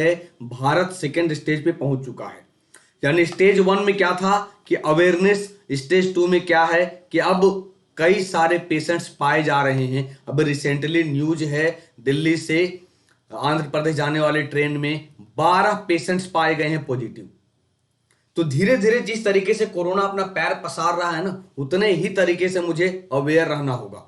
है Bharat second stage पे पहुंच चुका है। यानी स्टेज 1 में क्या था कि अवेयरनेस, स्टेज 2 में क्या है कि अब कई सारे पेशेंट्स पाए जा रहे हैं। अब रिसेंटली न्यूज है दिल्ली से आंध्र प्रदेश जाने वाले ट्रेन में 12 पेशेंट्स पाए गए हैं पॉजिटिव। तो धीरे धीरे जिस तरीके से कोरोना अपना पैर पसार रहा है ना, उतने ही तरीके से मुझे अवेयर रहना होगा।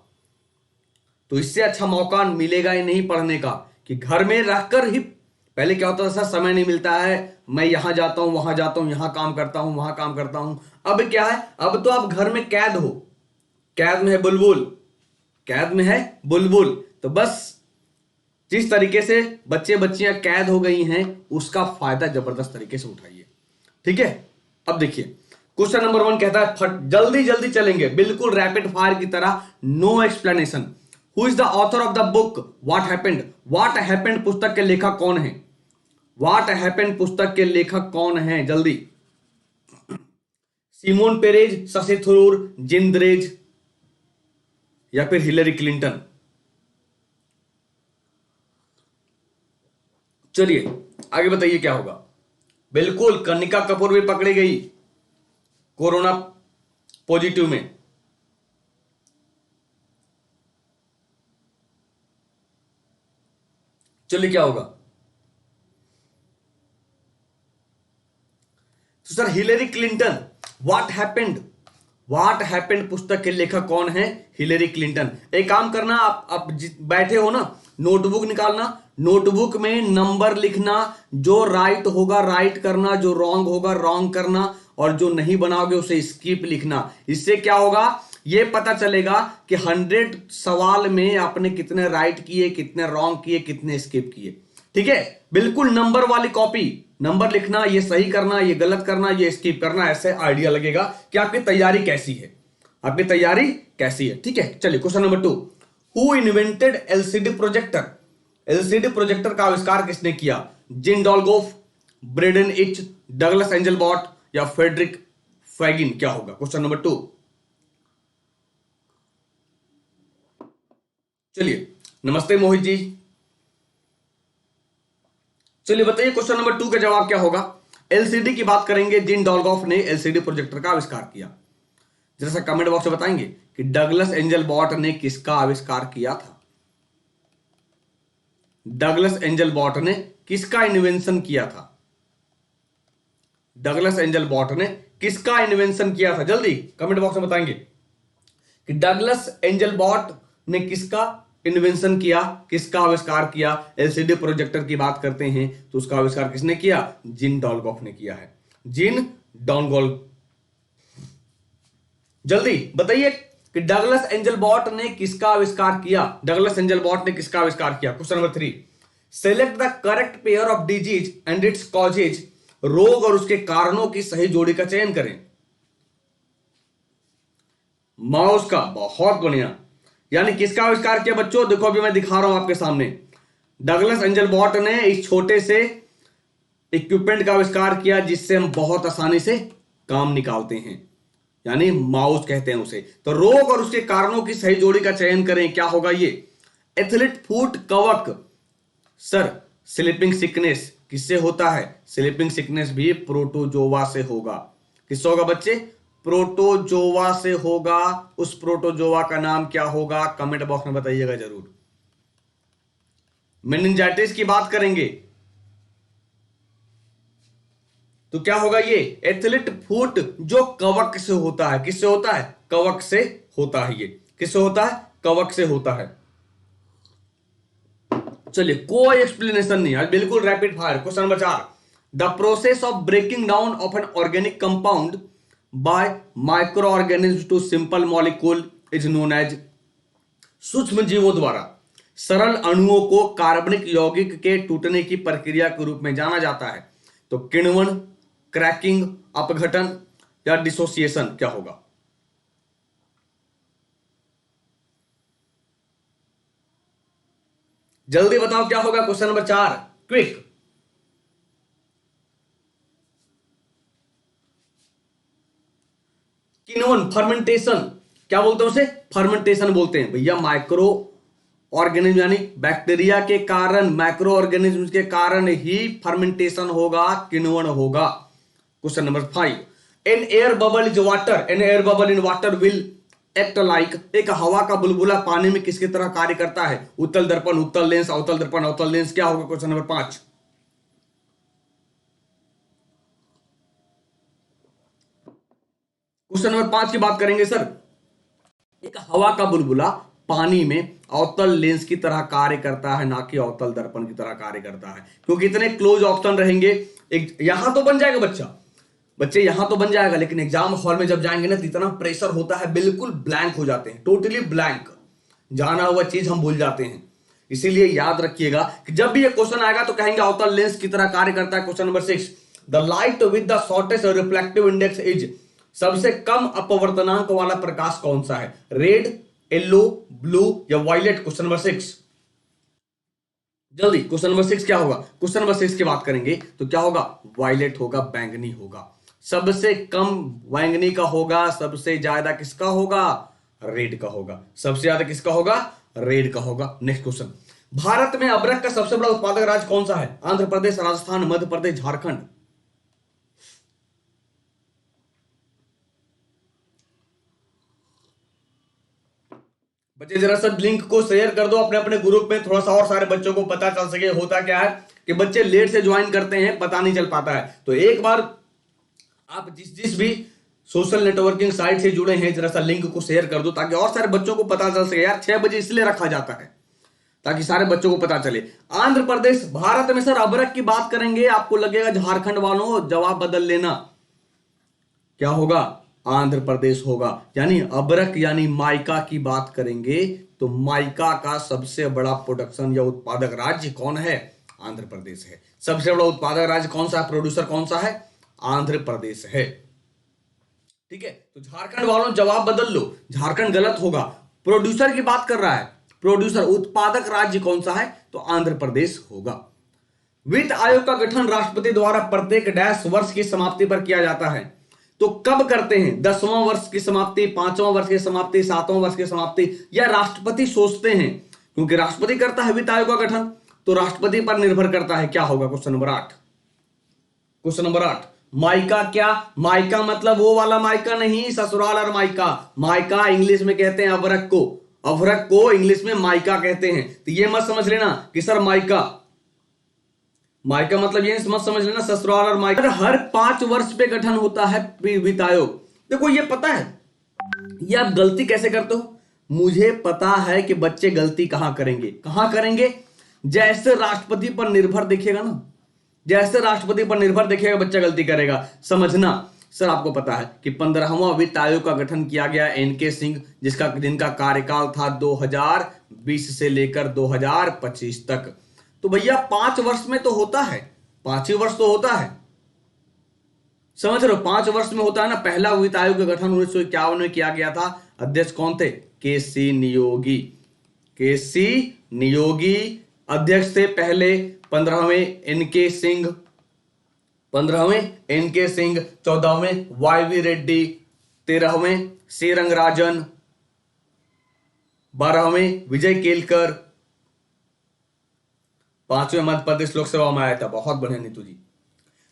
तो इससे अच्छा मौका मिलेगा ही नहीं पढ़ने का कि घर में रहकर ही। पहले क्या होता था सर, समय नहीं मिलता है, मैं यहां जाता हूं वहां जाता हूं, यहां काम करता हूं वहां काम करता हूं। अब क्या है, अब तो आप घर में कैद हो, कैद में है बुलबुल, कैद में है बुलबुल। तो बस जिस तरीके से बच्चे बच्चियां कैद हो गई हैं उसका फायदा जबरदस्त तरीके से उठाइए। ठीक है, अब देखिए क्वेश्चन नंबर 1 कहता है फट जल्दी जल्दी चलेंगे, बिल्कुल रैपिड फायर की तरह, no explanation. Who is the author of the book what happened? What happened पुस्तक के लेखक कौन है? व्हाट हैपेंड पुस्तक के लेखक कौन है? जल्दी। सिमोन पेरेज, शशि थरूर, जिंद्रेज या फिर हिलरी क्लिंटन? चलिए आगे बताइए क्या होगा। बिल्कुल कनिका कपूर भी पकड़ी गई कोरोना पॉजिटिव में। चलिए क्या होगा। तो sir Hillary Clinton, what happened, what happened पुस्तक के लेखक कौन है? Hillary Clinton. एक काम करना, आप बैठे हो ना, नोटबुक निकालना, नोटबुक में नंबर लिखना, जो राइट होगा राइट करना, जो रॉन्ग होगा रॉन्ग करना, और जो नहीं बनाओगे उसे स्किप लिखना। इससे क्या होगा, यह पता चलेगा कि 100 सवाल में आपने कितने राइट किए, कितने रॉन्ग किए, कितने स्किप किए। ठीक है, बिल्कुल नंबर वाली कॉपी, नंबर लिखना, ये सही करना, ये गलत करना, ये स्किप करना, ऐसे आइडिया लगेगा कि आपकी तैयारी कैसी है, आपकी तैयारी कैसी है। ठीक है, चलिए question number 2, who invented LCD projector? LCD projector का आविष्कार किसने किया? जिन डॉल्गोफ, ब्रेडन इच, डगलस एंजलबॉट या फ्रेडरिक फैगिन? क्या होगा क्वेश्चन नंबर 2। चलिए नमस्ते मोहित जी, चलिए बताइए क्वेश्चन नंबर 2 का जवाब क्या होगा। एलसीडी की बात करेंगे, जिन डॉल्गोफ ने एलसीडी प्रोजेक्टर का आविष्कार किया। जैसा कमेंट बॉक्स में बताएंगे कि डगलस एंजल बॉट ने किसका आविष्कार किया था? डगलस एंजल बॉट ने किसका इन्वेंशन किया था? डगलस एंजल बॉट ने किसका इन्वेंशन किया था? जल्दी कमेंट बॉक्स में बताएंगे कि डगलस एंजल बॉट ने किसका इन्वेंशन किया, किसका आविष्कार किया। एलसीडी प्रोजेक्टर की बात करते हैं तो उसका आविष्कार किसने किया? जिन डॉल्गोफ ने किया है, जिन डॉल्गोफ। जल्दी बताइए कि डगलस एंजल बॉट ने किसका आविष्कार किया? डगलस एंजल बॉट ने किसका आविष्कार किया? Question number 3, select the correct pair of disease and its causes. रोग और उसके कारणों की सही जोड़ी का चयन करें। माउस का, बहुत बढ़िया। यानी किसका आविष्कार किया बच्चों? देखो अभी मैं दिखा रहा हूं आपके सामने, डगलस एंजल बॉट ने इस छोटे से इक्विपमेंट का आविष्कार किया जिससे हम बहुत आसानी से काम निकालते हैं, यानी माउस कहते हैं उसे। तो रोग और उसके कारणों की सही जोड़ी का चयन करें, क्या होगा ये? एथलीट फुट कवक। सर स्लीपिंग सिकनेस किससे होता है? स्लीपिंग सिकनेस भी प्रोटोजोवा से होगा। किससे होगा बच्चे? प्रोटोजोवा से होगा। उस प्रोटोजोवा का नाम क्या होगा? कमेंट बॉक्स में बताइएगा जरूर। मेनिंजाइटिस की बात करेंगे तो क्या होगा ये? एथलीट फुट, जो कवक से होता है। किससे होता है? कवक से होता है। ये किससे होता है? कवक से होता है। चलिए कोई एक्सप्लेनेशन नहीं, आज बिल्कुल rapid fire. Question number 4, the process of breaking down of an organic compound by microorganism to simple molecule is known as. सूक्ष्म जीवों द्वारा सरल अणुओं को कार्बनिक यौगिक के टूटने की प्रक्रिया के रूप में जाना जाता है। तो किण्वन, क्रैकिंग, अपघटन या डिसोसिएशन? क्या होगा? जल्दी बताओ क्या होगा क्वेश्चन नंबर 4, क्विक। किण्वन, फर्मेंटेशन। क्या बोलते हैं उसे? फर्मेंटेशन बोलते हैं भैया। माइक्रो ऑर्गेनिज्म यानी बैक्टीरिया के कारण, माइक्रो ऑर्गेनिज्म के कारण ही फर्मेंटेशन होगा, किण्वन होगा। Question number 5, an air bubble is water, an air bubble in water will act like, एक हवा का बुलबुला पानी में किसकी तरह कार्य करता है? उत्तल दर्पण, उत्तल लेंस, अवतल दर्पण, अवतल लेंस। क्या होगा क्वेश्चन नंबर 5? क्वेश्चन नंबर 5 की बात करेंगे सर। एक हवा का बुलबुला पानी में अवतल लेंस की तरह कार्य करता है, ना कि अवतल दर्पण की तरह कार्य करता है, क्योंकि इतने क्लोज ऑप्शन रहेंगे। एक यहां तो बन जाएगा बच्चे यहां तो बन जाएगा, लेकिन एग्जाम हॉल में जब जाएंगे ना तो इतना प्रेशर होता है, बिल्कुल ब्लैंक हो जाते हैं, टोटली ब्लैंक, जाना हुआ चीज हम भूल जाते हैं। इसीलिए याद रखिएगा कि जब भी ये क्वेश्चन आएगा तो कहेंगे अवतल लेंस की तरह कार्य करता है। Question number 6, the light with the shortest reflective index is, सबसे कम अपवर्तनांक वाला प्रकाश कौन सा है? रेड, येलो, ब्लू या वायलेट? क्वेश्चन नंबर 6 जल्दी। क्वेश्चन नंबर 6 क्या होगा? क्वेश्चन नंबर 6 की बात करेंगे तो क्या होगा? वायलेट होगा, बैंगनी होगा। सबसे कम बैंगनी का होगा, सबसे ज्यादा किसका होगा? रेड का होगा। सबसे ज्यादा किसका होगा? रेड का होगा। नेक्स्ट क्वेश्चन, भारत में अबरक का सबसे बड़ा उत्पादक राज्य कौन सा है? आंध्र प्रदेश, राजस्थान, मध्य प्रदेश, झारखंड? बच्चे जरा सा लिंक को शेयर कर दो अपने अपने ग्रुप में, थोड़ा सा और सारे बच्चों को पता चल सके। होता क्या है कि बच्चे लेट से ज्वाइन करते हैं, पता नहीं चल पाता है। तो एक बार आप जिस भी सोशल नेटवर्किंग साइट से जुड़े हैं, जरा सा लिंक को शेयर कर दो ताकि और सारे बच्चों को पता चल सके। यार 6 बजे इसलिए रखा जाता है ताकि सारे बच्चों को पता चले। आंध्र प्रदेश, भारत में सर अबरक की बात करेंगे, आपको लगेगा झारखंड वालों, जवाब बदल लेना। क्या होगा? आंध्र प्रदेश होगा। यानी अबरक यानी माइका की बात करेंगे तो माइका का सबसे बड़ा प्रोडक्शन या उत्पादक राज्य कौन है? आंध्र प्रदेश है। सबसे बड़ा उत्पादक राज्य कौन सा है? प्रोड्यूसर कौन सा है? आंध्र प्रदेश है। ठीक है, तो झारखंड वालों जवाब बदल लो, झारखंड गलत होगा। प्रोड्यूसर की बात कर रहा है, प्रोड्यूसर उत्पादक राज्य कौन सा है? तो आंध्र प्रदेश होगा। वित्त आयोग का गठन राष्ट्रपति द्वारा प्रत्येक डैश वर्ष की समाप्ति पर किया जाता है। तो कब करते हैं? 10वां वर्ष की समाप्ति, 5वां वर्ष की समाप्ति, 7वां वर्ष की समाप्ति, या राष्ट्रपति सोचते हैं? क्योंकि राष्ट्रपति करता है वित्त आयोग का गठन, तो राष्ट्रपति पर निर्भर करता है। क्या होगा? Question number 8। Question number 8, mica क्या? माइका मतलब वो वाला माइका नहीं, ससुराल और माइका। माइका इंग्लिश में कहते हैं अबरक को, अबरक को इंग्लिश में माइका कहते हैं। तो ये मत समझ लेना कि सर माइका, माइका मतलब ये मत समझ लेना ससुराल और माइका। हर 5 वर्ष पे गठन होता है वित्त आयोग। देखो ये पता है, ये आप गलती कैसे करते हो? मुझे पता है कि बच्चे गलती कहां करेंगे, कहां करेंगे? जैसे राष्ट्रपति पर निर्भर देखिएगा ना, जैसे राष्ट्रपति पर निर्भर देखिएगा बच्चा गलती करेगा। समझना सर, आपको पता है कि 15वां वित्त आयोग का गठन किया गया एनके सिंह, जिनका कार्यकाल था 2020 से लेकर 2025 तक। तो भैया 5 वर्ष में तो होता है, 5 ही वर्ष तो होता है, समझ रहे हो? 5 वर्ष में होता है ना। पहला वित्त आयोग का गठन 1951 में किया गया था। अध्यक्ष कौन थे? केसी नियोगी। केसी नियोगी अध्यक्ष थे पहले। 15वें एनके सिंह, 14वें वाईवी रेड्डी, 13वें सी रंगराजन, 12वें विजय केलकर, 5वें मध्य प्रदेश लोकसभा में आया था। बहुत बढ़िया नीतू जी।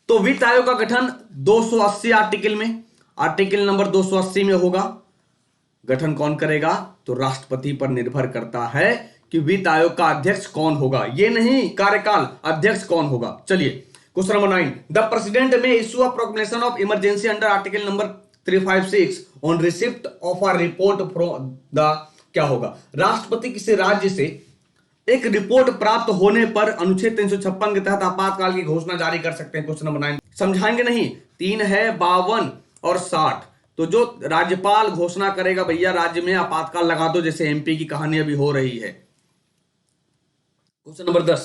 तो वित्त आयोग का गठन 280 आर्टिकल में, आर्टिकल नंबर 280 में होगा। गठन कौन करेगा? तो राष्ट्रपति पर निर्भर करता है कि वित्त आयोग का अध्यक्ष कौन होगा, ये नहीं कार्यकाल, अध्यक्ष कौन होगा। चलिए क्वेश्चन नंबर 9, द प्रेसिडेंट में issue a proclamation of emergency under article number 356 on receipt of a report from the, क्या होगा? राष्ट्रपति किसी राज्य से एक रिपोर्ट प्राप्त होने पर अनुच्छेद 356 के तहत आपातकाल की घोषणा जारी कर सकते हैं। क्वेश्चन नंबर 9 समझाएंगे नहीं, 3 है 52 और 60। तो जो राज्यपाल घोषणा करेगा भैया राज्य में आपातकाल लगा दो, जैसे एमपी की कहानी अभी हो रही है। क्वेश्चन नंबर 10,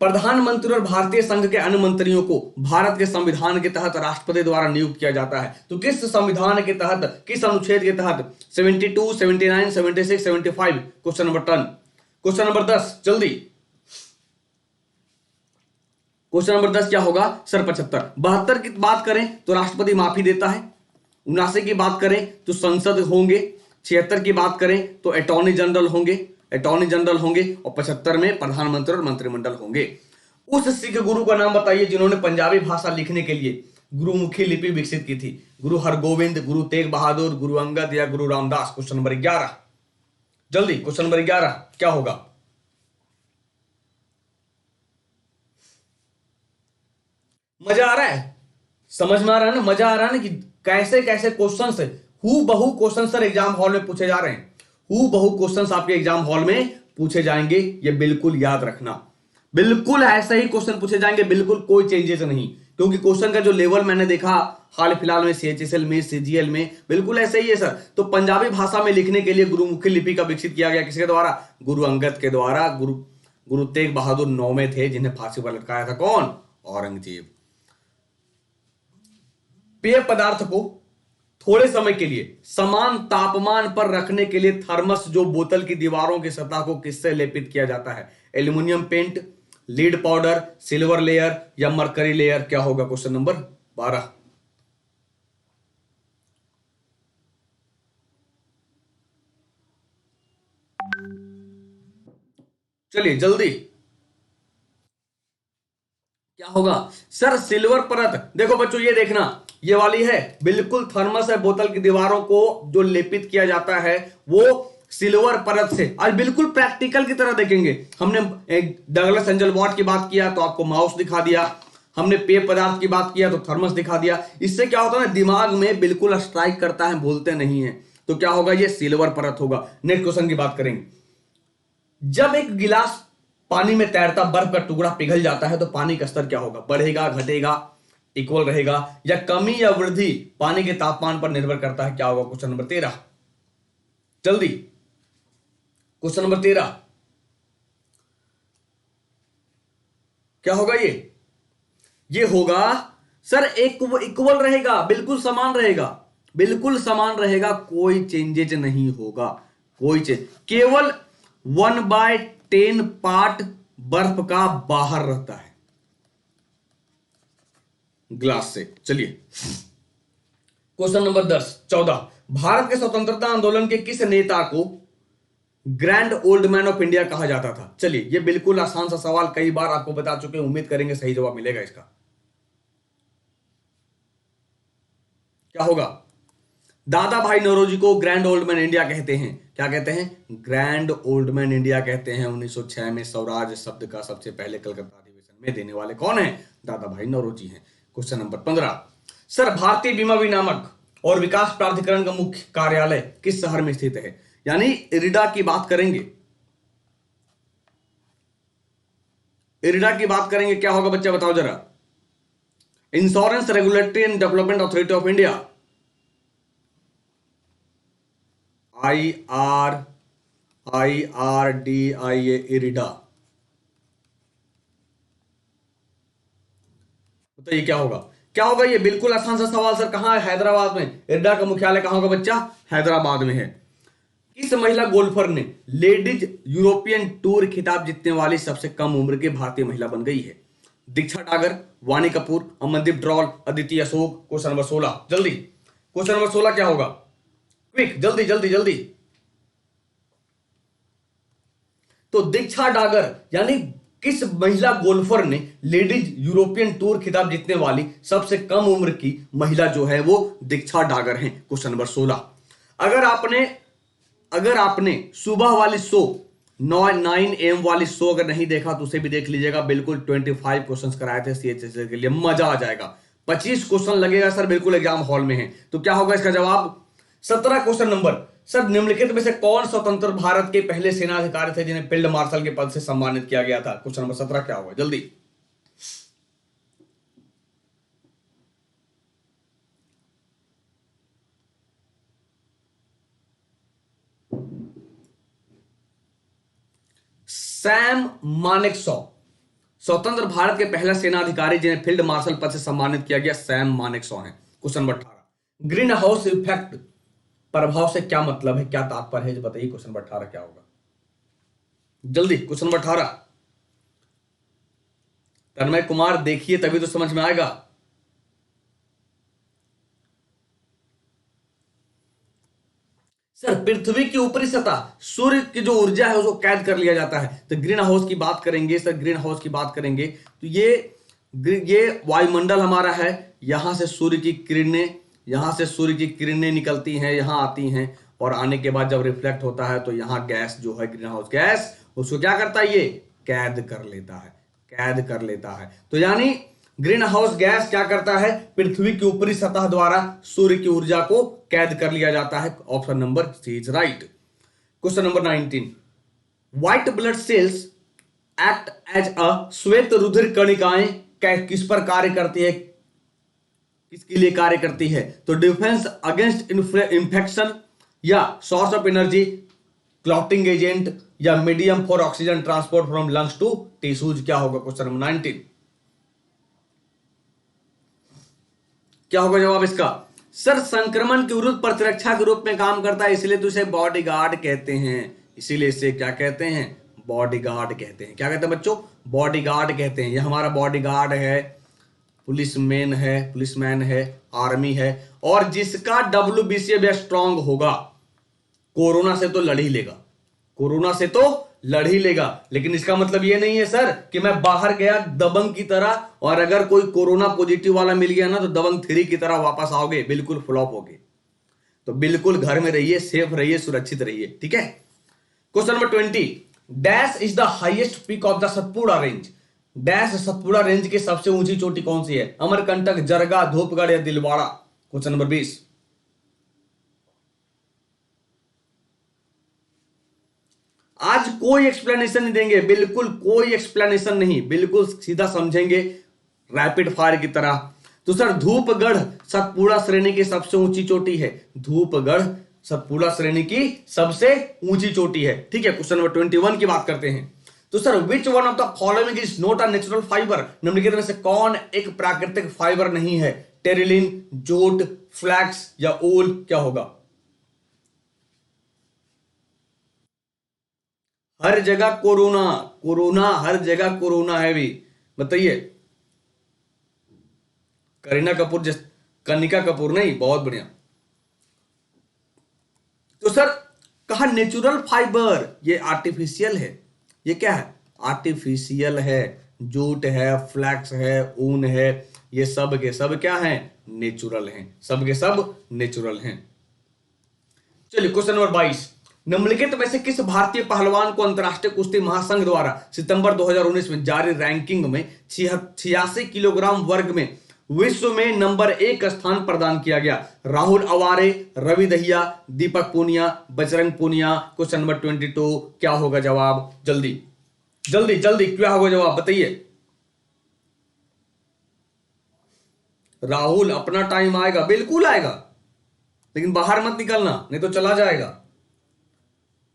प्रधानमंत्री और भारतीय संघ के अन्य मंत्रियों को भारत के संविधान के तहत राष्ट्रपति द्वारा नियुक्त किया जाता है। तो किस संविधान के तहत, किस अनुच्छेद के तहत? 72, 79, 76, 75। Question number 10। क्वेश्चन नंबर 10 जल्दी। क्वेश्चन नंबर 10 क्या होगा सर? 75। 72 की बात करें तो राष्ट्रपति माफी देता है। 79 की बात करें तो संसद होंगे। 76 की बात करें तो अटॉर्नी जनरल होंगे। अटॉर्नी जनरल होंगे और 75 में प्रधानमंत्री और मंत्रिमंडल होंगे। उस सिख गुरु का नाम बताइए जिन्होंने पंजाबी भाषा लिखने के लिए गुरुमुखी लिपि विकसित की थी। गुरु हरगोविंद, गुरु तेग बहादुर, गुरु अंगद या गुरु रामदास। क्वेश्चन नंबर 11, जल्दी क्वेश्चन नंबर 11 क्या होगा? मजा आ रहा है, समझ में आ रहा है ना, मजा आ रहा है ना कि कैसे कैसे क्वेश्चन से हु बहु क्वेश्चन सर एग्जाम हॉल में पूछे जा रहे हैं। हु बहु क्वेश्चन आपके एग्जाम हॉल में पूछे जाएंगे, ये बिल्कुल याद रखना। बिल्कुल ऐसे ही क्वेश्चन पूछे जाएंगे, बिल्कुल कोई चेंजेस नहीं, क्योंकि क्वेश्चन का जो लेवल मैंने देखा हाल फिलहाल में CHSL में, CGL में, बिल्कुल ऐसे ही है सर। तो पंजाबी भाषा में लिखने के लिए गुरुमुखी लिपि का विकसित किया गया किसके द्वारा? गुरु अंगद के द्वारा। गुरु तेग बहादुर 9 में थे जिन्हें फांसी पर लटकाया था कौन? औरंगजेब। पेय पदार्थ को थोड़े समय के लिए समान तापमान पर रखने के लिए थर्मस जो बोतल की दीवारों की सतह को किससे लेपित किया जाता है? Aluminium paint, lead powder, silver layer या मरकरी लेयर? क्या होगा क्वेश्चन नंबर 12? चलिए जल्दी, क्या होगा सर? सिल्वर परत। देखो बच्चों ये देखना, ये वाली है बिल्कुल थर्मस है, बोतल की दीवारों को जो लेपित किया जाता है वो सिल्वर परत से। आज बिल्कुल प्रैक्टिकल की तरह देखेंगे। हमने एक डगलस एंजल वॉट की बात किया तो आपको माउस दिखा दिया, हमने पेय पदार्थ की बात किया तो थर्मस दिखा दिया। इससे क्या होता है ना, दिमाग में बिल्कुल स्ट्राइक करता है, भूलते नहीं है। तो क्या होगा? ये सिल्वर परत होगा। नेक्स्ट क्वेश्चन की बात करेंगे। जब एक गिलास पानी में तैरता बर्फ का टुकड़ा पिघल जाता है तो पानी का स्तर क्या होगा? बढ़ेगा, घटेगा, इक्वल रहेगा या कमी या वृद्धि पानी के तापमान पर निर्भर करता है? क्या होगा क्वेश्चन नंबर 13? जल्दी क्वेश्चन नंबर 13 क्या होगा? ये होगा सर इक्वल रहेगा, बिल्कुल समान रहेगा, बिल्कुल समान रहेगा, कोई चेंजेज नहीं होगा, कोई चेंज। केवल 1/10 पार्ट बर्फ का बाहर रहता है ग्लास से। चलिए क्वेश्चन नंबर 14, भारत के स्वतंत्रता आंदोलन के किस नेता को grand old man of India कहा जाता था? चलिए ये बिल्कुल आसान सा सवाल, कई बार आपको बता चुके, उम्मीद करेंगे सही जवाब मिलेगा इसका। क्या होगा? दादा भाई नौरोजी को ग्रैंड ओल्ड मैन इंडिया कहते हैं। क्या कहते हैं? ग्रैंड ओल्ड मैन इंडिया कहते हैं। 1906 में स्वराज शब्द का सबसे पहले कलकत्ता अधिवेशन में देने वाले कौन है? दादा भाई नौरोजी हैं। क्वेश्चन नंबर 15, सर भारतीय बीमा विनियामक और विकास प्राधिकरण का मुख्य कार्यालय किस शहर में स्थित है? यानी इरिडा की बात करेंगे, इरिडा की बात करेंगे। क्या होगा बच्चा बताओ जरा? Insurance regulatory and development authority of India, IRDIA, IRDA. बताइए क्या होगा? क्या होगा? ये बिल्कुल आसान सा सवाल सर। कहां है? हैदराबाद में। इरिडा का मुख्यालय कहां होगा बच्चा? हैदराबाद में है। किस महिला गोल्फर ने लेडीज यूरोपियन टूर खिताब जीतने वाली सबसे कम उम्र की भारतीय महिला बन गई है? दीक्षा डागर, वानी कपूर, अमनदीप ड्रॉल, अदिति अशोक। क्वेश्चन नंबर 16 जल्दी, क्वेश्चन नंबर 16 क्या होगा? क्विक, जल्दी जल्दी जल्दी। तो दीक्षा डागर यानी किस महिला गोल्फर ने लेडीज यूरोपियन टूर खिताब जीतने वाली सबसे कम उम्र की महिला जो है वो दीक्षा डागर है। Question number 16। अगर आपने सुबह वाली शो 9 AM वाली शो अगर नहीं देखा तो उसे भी देख लीजिएगा। बिल्कुल 25 क्वेश्चंस कराए थे CHSL के लिए, मजा आ जाएगा। 25 क्वेश्चन लगेगा सर, बिल्कुल एग्जाम हॉल में है। तो क्या होगा इसका जवाब? 17 क्वेश्चन नंबर, सर निम्नलिखित में से कौन स्वतंत्र भारत के पहले सेनाधिकारी थे जिन्हें फील्ड मार्शल के पद से सम्मानित किया गया था? क्वेश्चन नंबर 17 क्या होगा? जल्दी। सैम मानेकशॉ, स्वतंत्र भारत के पहला सेनाधिकारी जिन्हें फील्ड मार्शल पद से सम्मानित किया गया, सैम मानेकशॉ हैं। Question number 18, green house effect प्रभाव से क्या मतलब है, क्या तात्पर्य है, बताइए। क्वेश्चन नंबर 18 क्या होगा? जल्दी क्वेश्चन नंबर 18। तन्मय कुमार देखिए तभी तो समझ में आएगा। सर पृथ्वी की ऊपरी सतह सूर्य की जो ऊर्जा है उसको कैद कर लिया जाता है। तो ग्रीन हाउस की बात करेंगे सर, ग्रीन हाउस की बात करेंगे तो ये वायुमंडल हमारा है। यहां से सूर्य की किरणें निकलती हैं, यहां आती हैं और आने के बाद जब रिफ्लेक्ट होता है तो यहां गैस जो है ग्रीन हाउस गैस उसको क्या करता है, ये कैद कर लेता है। तो यानी ग्रीन हाउस गैस क्या करता है, पृथ्वी की ऊपरी सतह द्वारा सूर्य की ऊर्जा को कैद कर लिया जाता है। Option number C is right. Question number 19, white blood cells act as a श्वेत रुधिर कणिकाएं किस पर कार्य करती है, किसके लिए कार्य करती है? तो डिफेंस अगेंस्ट इंफेक्शन या source of energy, clotting agent या medium for oxygen transport from lungs to tissues. क्या होगा क्वेश्चन नंबर 19? क्या होगा जवाब इसका? सर संक्रमण के विरुद्ध प्रतिरक्षा के रूप में काम करता है, इसलिए तो इसे बॉडीगार्ड कहते हैं। इसीलिए इसे क्या कहते हैं? बॉडीगार्ड कहते हैं। क्या कहते हैं बच्चों? बॉडीगार्ड कहते हैं। ये हमारा बॉडीगार्ड है, पुलिसमैन है, आर्मी है, और जिसका WBC स्ट्रांग होगा कोरोना से तो लड़ ही लेगा। लेकिन इसका मतलब ये नहीं है सर कि मैं बाहर गया दबंग की तरह और अगर कोई कोरोना पॉजिटिव वाला मिल गया ना तो दबंग 3 की तरह वापस आओगे, बिल्कुल फ्लॉप होगे। तो बिल्कुल घर में रहिए, सेफ रहिए, सुरक्षित रहिए, ठीक है। Question number 20, dash is the highest peak of the Satpura range. Dash Satpura range की सबसे ऊंची चोटी कौन सी है? अमरकंटक, जरगा, धूपगढ़ या दिलवाड़ा। क्वेश्चन नंबर 20, आज कोई एक्सप्लेनेशन नहीं देंगे, बिल्कुल कोई एक्सप्लेनेशन नहीं, बिल्कुल सीधा समझेंगे रैपिड फायर की तरह। तो सर धूपगढ़ सतपुड़ा श्रेणी की सबसे ऊंची चोटी है। धूपगढ़ सतपुड़ा श्रेणी की सबसे ऊंची चोटी है, ठीक है। क्वेश्चन नंबर 21 की बात करते हैं। तो sir which one of the following is not a natural fibre. निम्नलिखित में से कौन एक प्राकृतिक फाइबर नहीं है? टेरिलिन, जूट, फ्लैक्स या ऊल। क्या होगा? हर जगह कोरोना हर जगह कोरोना है भी, बताइए। कनिका कपूर नहीं, बहुत बढ़िया। तो सर कहा नेचुरल फाइबर, ये आर्टिफिशियल है। ये क्या है? आर्टिफिशियल है। जूट है, फ्लैक्स है, ऊन है, ये सब के सब क्या है? नेचुरल हैं। सब के सब नेचुरल हैं। चलिए क्वेश्चन नंबर 22, निम्नलिखित में से किस भारतीय पहलवान को अंतरराष्ट्रीय कुश्ती महासंघ द्वारा सितंबर 2019 में जारी रैंकिंग में 86 किलोग्राम वर्ग में विश्व में नंबर 1 स्थान प्रदान किया गया? राहुल अवारे, रवि दहिया, दीपक पूनिया, बजरंग पूनिया। क्वेश्चन नंबर 22, क्या होगा जवाब? जल्दी जल्दी जल्दी, क्या होगा जवाब बताइए। राहुल, अपना टाइम आएगा, बिल्कुल आएगा, लेकिन बाहर मत निकलना नहीं तो चला जाएगा।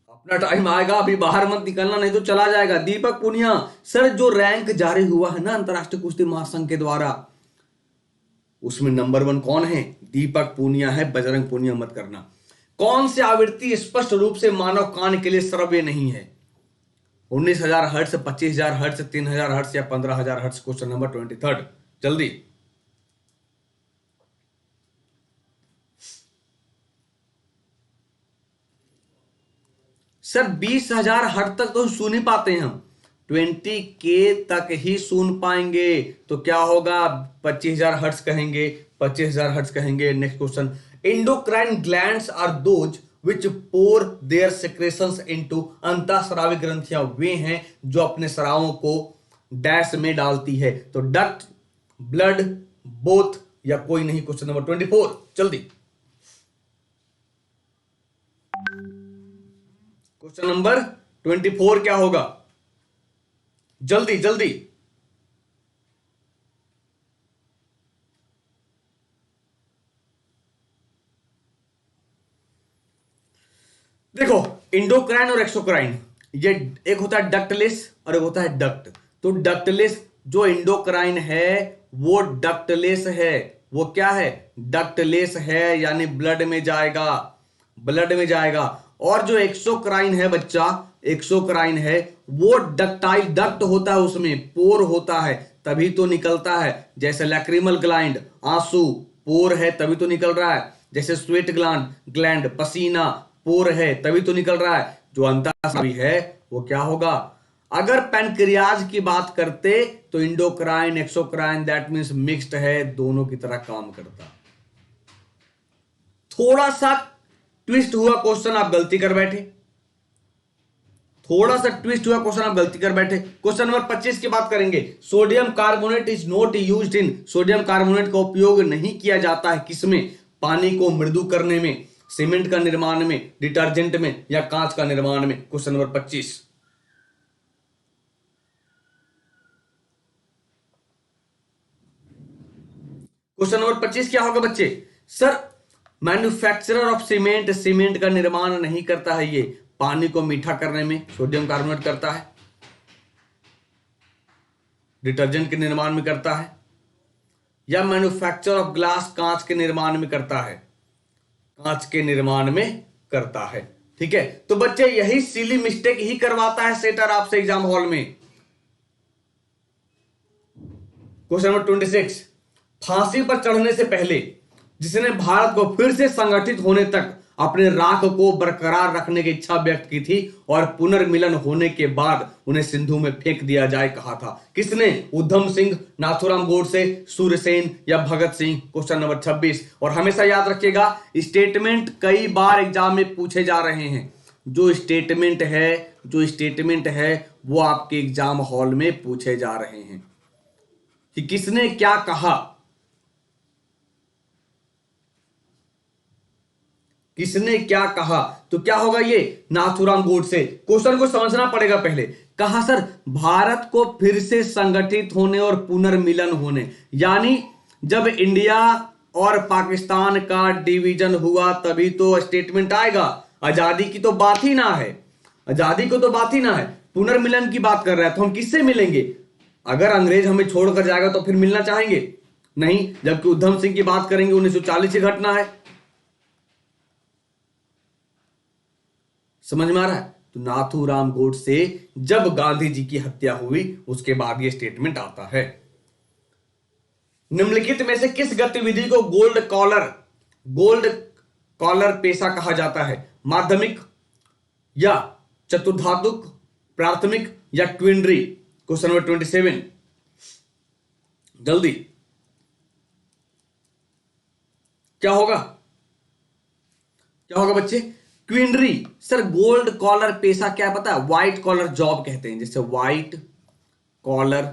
अपना टाइम आएगा, अभी बाहर मत निकलना नहीं तो चला जाएगा। दीपक पूनिया, सर जो रैंक जारी हुआ है ना अंतरराष्ट्रीय कुश्ती महासंघ के द्वारा, उसमें नंबर 1 कौन है? दीपक पूनिया है, बजरंग पूनिया मत करना। कौन सी आवृत्ति स्पष्ट रूप से मानव कान के लिए श्रव्य नहीं है? 19,000 हर्ट्ज, 25,000 हर्ट्ज, 3,000 हर्ट्ज या 15,000 हर्ट्ज। क्वेश्चन नंबर 23, जल्दी। सर 20,000 हर्ट्ज तक तो सुन ही पाते हैं हम, 20K तक ही सुन पाएंगे। तो क्या होगा? 25,000 हर्ट्ज कहेंगे, 25,000 हर्ट्ज कहेंगे। Next question, endocrine glands are those which pour their secretions into. अंतःस्रावी ग्रंथियां वे हैं जो अपने स्रावों को डैश में डालती है। तो डक्ट, ब्लड, बोथ या कोई नहीं। क्वेश्चन नंबर 24, जल्दी। क्वेश्चन नंबर 24 क्या होगा? जल्दी जल्दी। देखो इंडोक्राइन और एक्सोक्राइन, ये एक होता है डक्टलेस और एक होता है डक्ट। तो डक्टलेस जो इंडोक्राइन है वो डक्टलेस है। वो क्या है? डक्टलेस है, यानी ब्लड में जाएगा। और जो एक्सोक्राइन है बच्चा, एक्सोक्राइन है वो डक्टाइल, डक्ट होता है, उसमें पोर होता है तभी तो निकलता है। जैसे लैक्रिमल ग्लैंड, आंसू, पोर है तभी तो निकल रहा है। जैसे स्वेट ग्लैंड, पसीना, पोर है, तभी तो निकल रहा है। जो अंतःस्रावी है वो क्या होगा? अगर पैनक्रियाज की बात करते तो endocrine, exocrine, that means mixed है, दोनों की तरह काम करता। थोड़ा सा ट्विस्ट हुआ क्वेश्चन, आप गलती कर बैठे। थोड़ा सा ट्विस्ट हुआ क्वेश्चन, आप गलती कर बैठे। क्वेश्चन नंबर 25 की बात करेंगे। Sodium carbonate is not used in, sodium carbonate का उपयोग नहीं किया जाता है किसमें? पानी को मृदु करने में, सीमेंट का निर्माण में, डिटर्जेंट में, या कांच का निर्माण में। Question number 25। क्वेश्चन नंबर 25 क्या होगा बच्चे? Sir manufacturer of cement, cement का निर्माण नहीं करता है ये, पानी को मीठा करने में सोडियम कार्बोनेट करता है, डिटर्जेंट के निर्माण में करता है, या मैन्युफैक्चर ऑफ ग्लास, कांच के निर्माण में करता है, कांच के निर्माण में करता है। ठीक है, तो बच्चे यही सिली मिस्टेक ही करवाता है सेटर आपसे एग्जाम हॉल में। क्वेश्चन नंबर 26, फांसी पर चढ़ने से पहले जिसने भारत को फिर से संगठित होने तक अपने राख को बरकरार रखने की इच्छा व्यक्त की थी और पुनर्मिलन होने के बाद उन्हें सिंधु में फेंक दिया जाए, कहा था? किसने? उधम सिंह, नाथूराम गोडसे, सूर्यसेन, या भगत सिंह। Question number 26। और हमेशा याद रखिएगा, स्टेटमेंट कई बार एग्जाम में पूछे जा रहे हैं। जो स्टेटमेंट है वो आपके एग्जाम हॉल में पूछे जा रहे हैं कि किसने क्या कहा, किसने क्या कहा। तो क्या होगा ये? नाथूराम गोडसे। क्वेश्चन को समझना पड़ेगा पहले। कहा सर भारत को फिर से संगठित होने और पुनर्मिलन होने, यानी जब इंडिया और पाकिस्तान का डिवीजन हुआ तभी तो स्टेटमेंट आएगा। आजादी की तो बात ही ना है, आजादी को तो बात ही ना है, पुनर्मिलन की बात कर रहा है। तो हम किससे मिलेंगे? अगर अंग्रेज हमें छोड़कर जाएगा तो फिर मिलना चाहेंगे? नहीं। जबकि उधम सिंह की बात करेंगे 1940 की घटना है। समझ में आ रहा है? तो नाथूराम गोडसे जब गांधी जी की हत्या हुई उसके बाद यह स्टेटमेंट आता है। निम्नलिखित में से किस गतिविधि को गोल्ड कॉलर पेशा कहा जाता है? माध्यमिक, या चतुर्धातुक, प्राथमिक, या क्विंडरी। क्वेश्चन नंबर 27, जल्दी क्या होगा? क्या होगा बच्चे? क्विंडरी। सर गोल्ड कॉलर पेशा क्या है पता है? व्हाइट कॉलर जॉब कहते हैं, जैसे व्हाइट कॉलर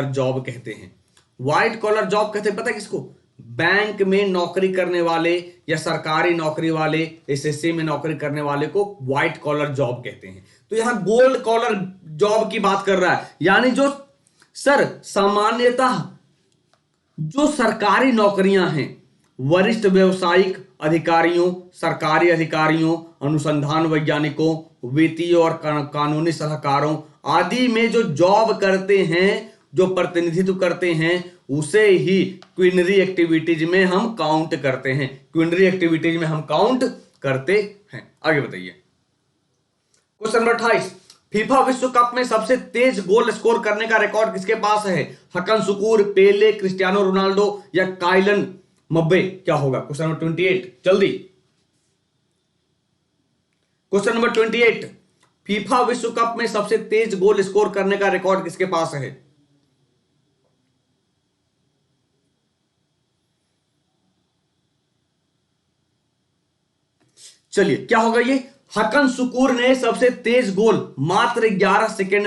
जॉब कहते हैं। व्हाइट कॉलर जॉब कहते हैं पता है किसको? बैंक में नौकरी करने वाले या सरकारी नौकरी वाले, एसएससी में नौकरी करने वाले को व्हाइट कॉलर जॉब कहते हैं। तो यहां गोल्ड कॉलर जॉब की बात कर रहा है, यानी जो सर सामान्यतः जो सरकारी नौकरियां हैं, वरिष्ठ व्यावसायिक अधिकारियों, सरकारी अधिकारियों, अनुसंधान वैज्ञानिकों, वित्तीय और कानूनी सलाहकारों आदि में जो जॉब करते हैं, जो प्रतिनिधित्व करते हैं, उसे ही क्विनरी एक्टिविटीज में हम काउंट करते हैं। क्विनरी एक्टिविटीज में हम काउंट करते हैं। आगे बताइए। क्वेश्चन नंबर 28, फीफा विश्व कप में सबसे तेज गोल स्कोर करने का रिकॉर्ड किसके पास है? हकन सुकूर, पेले, क्रिस्टियानो रोनाल्डो, या काइलन मब्बे। क्या होगा? क्वेश्चन नंबर 28, जल्दी। क्वेश्चन नंबर 28, फीफा विश्व कप में सबसे तेज गोल स्कोर करने का रिकॉर्ड किसके पास है? चलिए क्या होगा ये? हकन सुकूर ने सबसे तेज गोल मात्र 11 सेकंड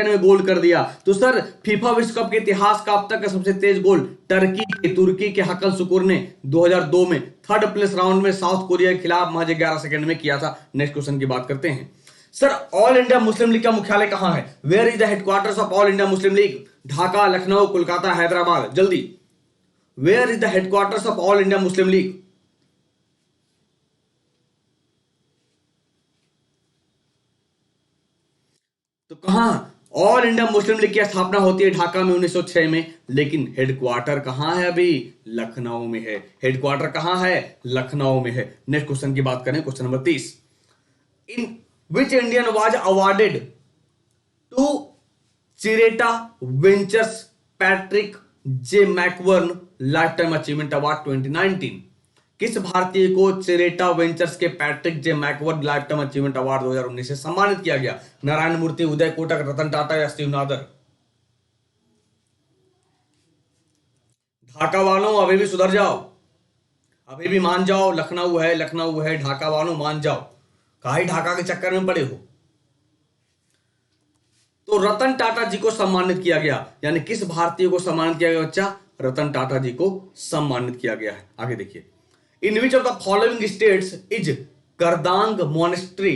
में गोल कर दिया। तो सर फीफा विश्व कप के इतिहास का अब तक का सबसे तेज गोल तुर्की के हकन सुकूर ने 2002 में थर्ड प्लेस राउंड में साउथ कोरिया के खिलाफ महज 11 सेकंड में किया था। नेक्स्ट क्वेश्चन की बात करते हैं। Sir all India Muslim League का मुख्यालय कहां है? Where is the headquarters of all India Muslim League? Dhaka, Lucknow, Kolkata, Hyderabad. जल्दी, where is the headquarters of all India Muslim League? तो कहां? ऑल इंडिया मुस्लिम लीग की स्थापना होती है ढाका में 1906 में, लेकिन हेडक्वार्टर कहां है? अभी लखनऊ में है। हेडक्वार्टर कहां है? लखनऊ में है। नेक्स्ट क्वेश्चन की बात करें, question number 30, in which Indian was awarded to Chiratae Ventures Patrick J McGovern lifetime achievement award 2019? किस भारतीय को चेरेटा वेंचर्स के Patrick J McGovern lifetime achievement award 2019 से सम्मानित किया गया? नारायण मूर्ति, उदय कोटक, रतन टाटा या स्टीव नादर? ढाका वालों अभी भी सुधर जाओ, अभी भी मान जाओ। लखनऊ है, लखनऊ है, ढाका वालों मान जाओ, काहे ढाका के चक्कर में पड़े हो। तो रतन टाटा जी को सम्मानित किया गया, यानी किस भारतीय को सम्मानित किया गया बच्चा? रतन टाटा जी को सम्मानित किया गया है। आगे देखिए, in which of the following states is Kardang monastery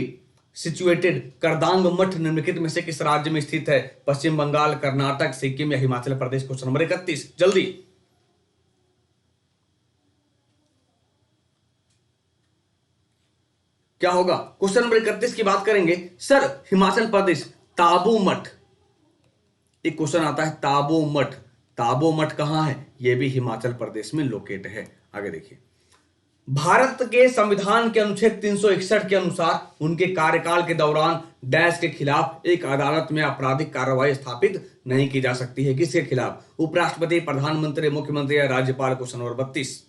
situated? Kardang मठ निम्नलिखित में से किस राज्य में स्थित है? पश्चिम बंगाल, कर्नाटक, सिक्किम या हिमाचल प्रदेश? क्वेश्चन नंबर 31, जल्दी। क्या होगा? क्वेश्चन नंबर 31 की बात करेंगे सर, हिमाचल प्रदेश, ताबो मठ। एक क्वेश्चन आता है ताबो मठ, ताबो मठ कहां है? यह भी हिमाचल प्रदेश में लोकेट है। आगे देखिए, भारत के संविधान के अनुच्छेद 361 के अनुसार उनके कार्यकाल के दौरान डैश के खिलाफ एक अदालत में आपराधिक कार्रवाई स्थापित नहीं की जा सकती है। किसके खिलाफ? उपराष्ट्रपति, प्रधानमंत्री, मुख्यमंत्री या राज्यपाल? क्वेश्चन नंबर 32,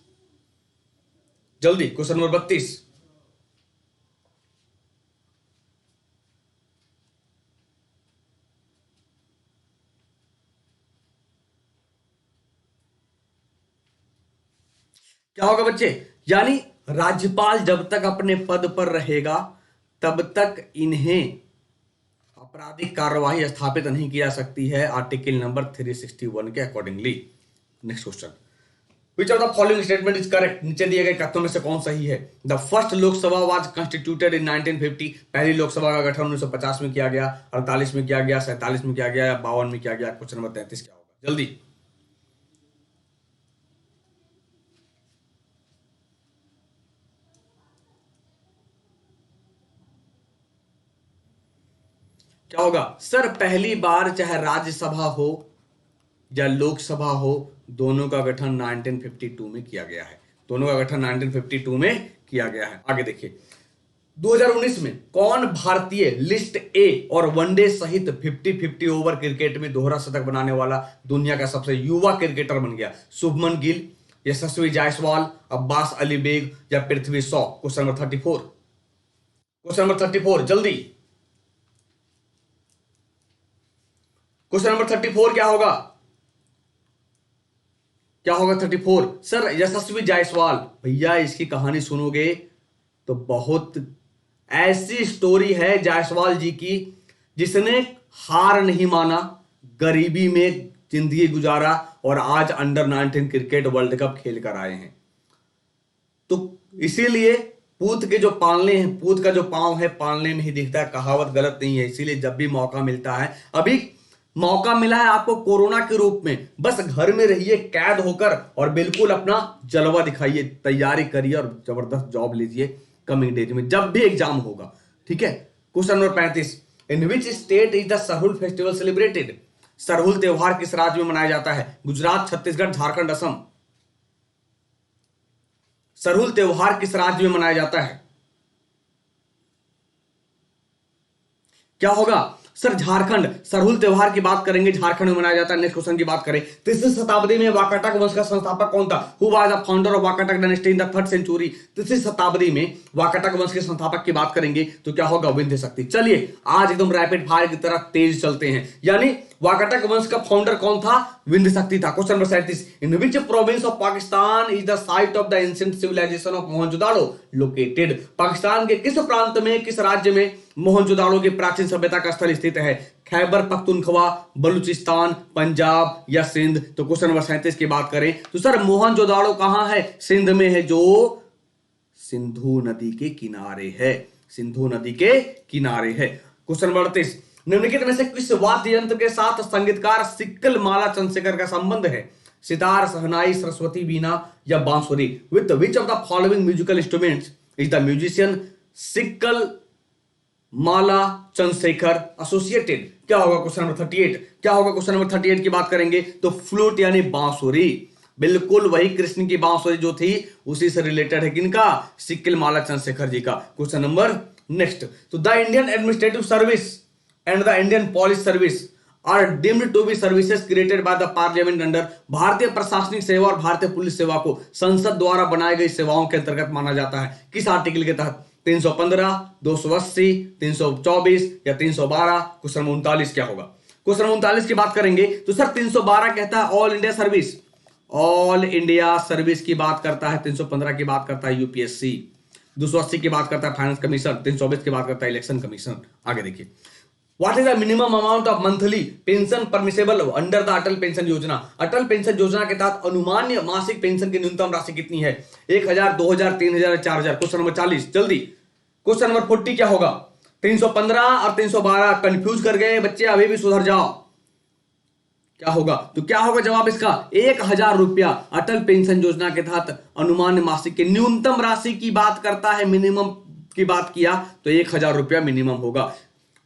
जल्दी। क्वेश्चन नंबर 32, क्या होगा बच्चे? यानी राज्यपाल जब तक अपने पद पर रहेगा तब तक इन्हें आपराधिक कार्यवाही स्थापित नहीं की जा सकती है, आर्टिकल नंबर 361 के accordingly. Next question, which of the following statement is correct? नीचे दिए गए कथनों में से कौन सही है? The first Lok Sabha was constituted in 1950। पहली लोकसभा का गठन 1950 में किया गया, 48 में किया गया, 47 में किया गया या 52 में किया गया? क्वेश्चन नंबर 33 क्या होगा? जल्दी। क्या होगा सर? पहली बार चाहे राज्यसभा हो या लोकसभा हो, दोनों का गठन 1952 में किया गया है। दोनों का गठन 1952 में किया गया है। आगे देखिए, 2019 में कौन भारतीय लिस्ट ए और वनडे सहित 50-50 ओवर क्रिकेट में दोहरा शतक बनाने वाला दुनिया का सबसे युवा क्रिकेटर बन गया? शुभमन गिल, यशस्वी जायसवाल, अब्बास अली बेग या Prithvi Shaw? Question number 34, question number 34, जल्दी। क्वेश्चन नंबर 34 क्या होगा? क्या होगा 34? सर यशस्वी जायसवाल। भैया इसकी कहानी सुनोगे तो बहुत ऐसी स्टोरी है जायसवाल जी की, जिसने हार नहीं माना, गरीबी में जिंदगी गुजारा और आज अंडर 19 क्रिकेट वर्ल्ड कप खेल कर आए हैं। तो इसीलिए पूत के जो पालने हैं, पूत का जो पांव है पालने में ही दिखता है, कहावत गलत नहीं है। इसीलिए जब भी मौका मिलता है, अभी मौका मिला है आपको कोरोना के रूप में, बस घर में रहिए कैद होकर और बिल्कुल अपना जलवा दिखाइए, तैयारी करिए और जबरदस्त जॉब लीजिए कमिंग डेज में जब भी एग्जाम होगा। ठीक है। Question number 35, in which state is the Sarhul festival celebrated? Sarhul त्योहार किस राज्य में मनाया जाता है? गुजरात, छत्तीसगढ़, झारखंड, असम? सरहुल त्योहार किस राज्य में मनाया जाता है? क्या होगा सर? झारखंड। सरहुल त्योहार की बात करेंगे, झारखंड में मनाया जाता है। नेक्स्ट क्वेश्चन की बात करें, 3वीं शताब्दी में वाकाटक वंश का संस्थापक कौन था? Who was the founder of Vakataka dynasty in the 3rd century? 3वीं शताब्दी में वाकाटक वंश के संस्थापक की बात करेंगे तो क्या होगा? विंध्य शक्ति। चलिए आज एकदम रैपिड फायर की तरह तेज चलते हैं। यानी वाकाटक वंश का फाउंडर कौन था? विंध्य शक्ति था। Question number 37, in which province of Pakistan is the site of the ancient civilisation of Mohenjodaro located? Pakistan के किस प्रांत में, किस राज्य में मोहनजोदाड़ो की प्राचीन सभ्यता का स्थल स्थित है? खैबर पख्तूनख्वा, बलूचिस्तान, पंजाब या सिंध? तो क्वेश्चन नंबर 37 की बात करें तो सर मोहनजोदाड़ो कहां है? सिंध में है, जो सिंधु नदी के किनारे है, सिंधु नदी के किनारे है। क्वेश्चन नंबर 38, निम्नलिखित में से किस वाद्य यंत्र के साथ संगीतकार सिक्कल माला चंद्रशेखर का संबंध है? सितार, शहनाई, सरस्वती, वीणा या बांसुरी? With which of the following musical instruments is the musician sickle Mala Chandrashekhar associated? क्या होगा क्वेश्चन नंबर 38? क्या होगा क्वेश्चन नंबर 38 की बात करेंगे तो फ्लूट यानी बांसुरी, बिल्कुल वही कृष्ण की बांसुरी जो थी उसी से रिलेटेड है। किनका? सिक्कल माला चंद्रशेखर जी का। क्वेश्चन नंबर नेक्स्ट, तो the Indian administrative service and the Indian police service are deemed to be services created by the parliament under, भारतीय प्रशासनिक सेवा और भारतीय पुलिस सेवा को संसद द्वारा बनाई गई सेवाओं के अंतर्गत माना जाता है। किस आर्टिकल के तहत? 315, 280, 324 या 312? क्वेश्चन नंबर 39 क्या होगा? क्वेश्चन नंबर 39 की बात करेंगे तो सर 312 कहता है all India service, all India service की बात करता है। 315 की बात करता है यूपीएससी, 280 की बात करता है फाइनेंस कमीशन, 324 की बात करता है इलेक्शन कमीशन। आगे देखिए, what is the minimum amount of monthly pension permissible under the Atal pension योजना? अटल पेंशन योजना के तहत अनुमान्य मासिक पेंशन की न्यूनतम राशि कितनी है? 1000, 2000, 3000, 4000? क्वेश्चन नंबर 40 जल्दी। क्वेश्चन नंबर 40 क्या होगा? 315 और 312 कंफ्यूज कर गए बच्चे, अभी भी सुधर जाओ। क्या होगा? तो क्या होगा जवाब इसका? 1000 रुपया। अटल पेंशन योजना के तहत अनुमान्य मासिक की न्यूनतम राशि की बात करता है, मिनिमम की बात किया तो 1000 रुपया मिनिमम होगा।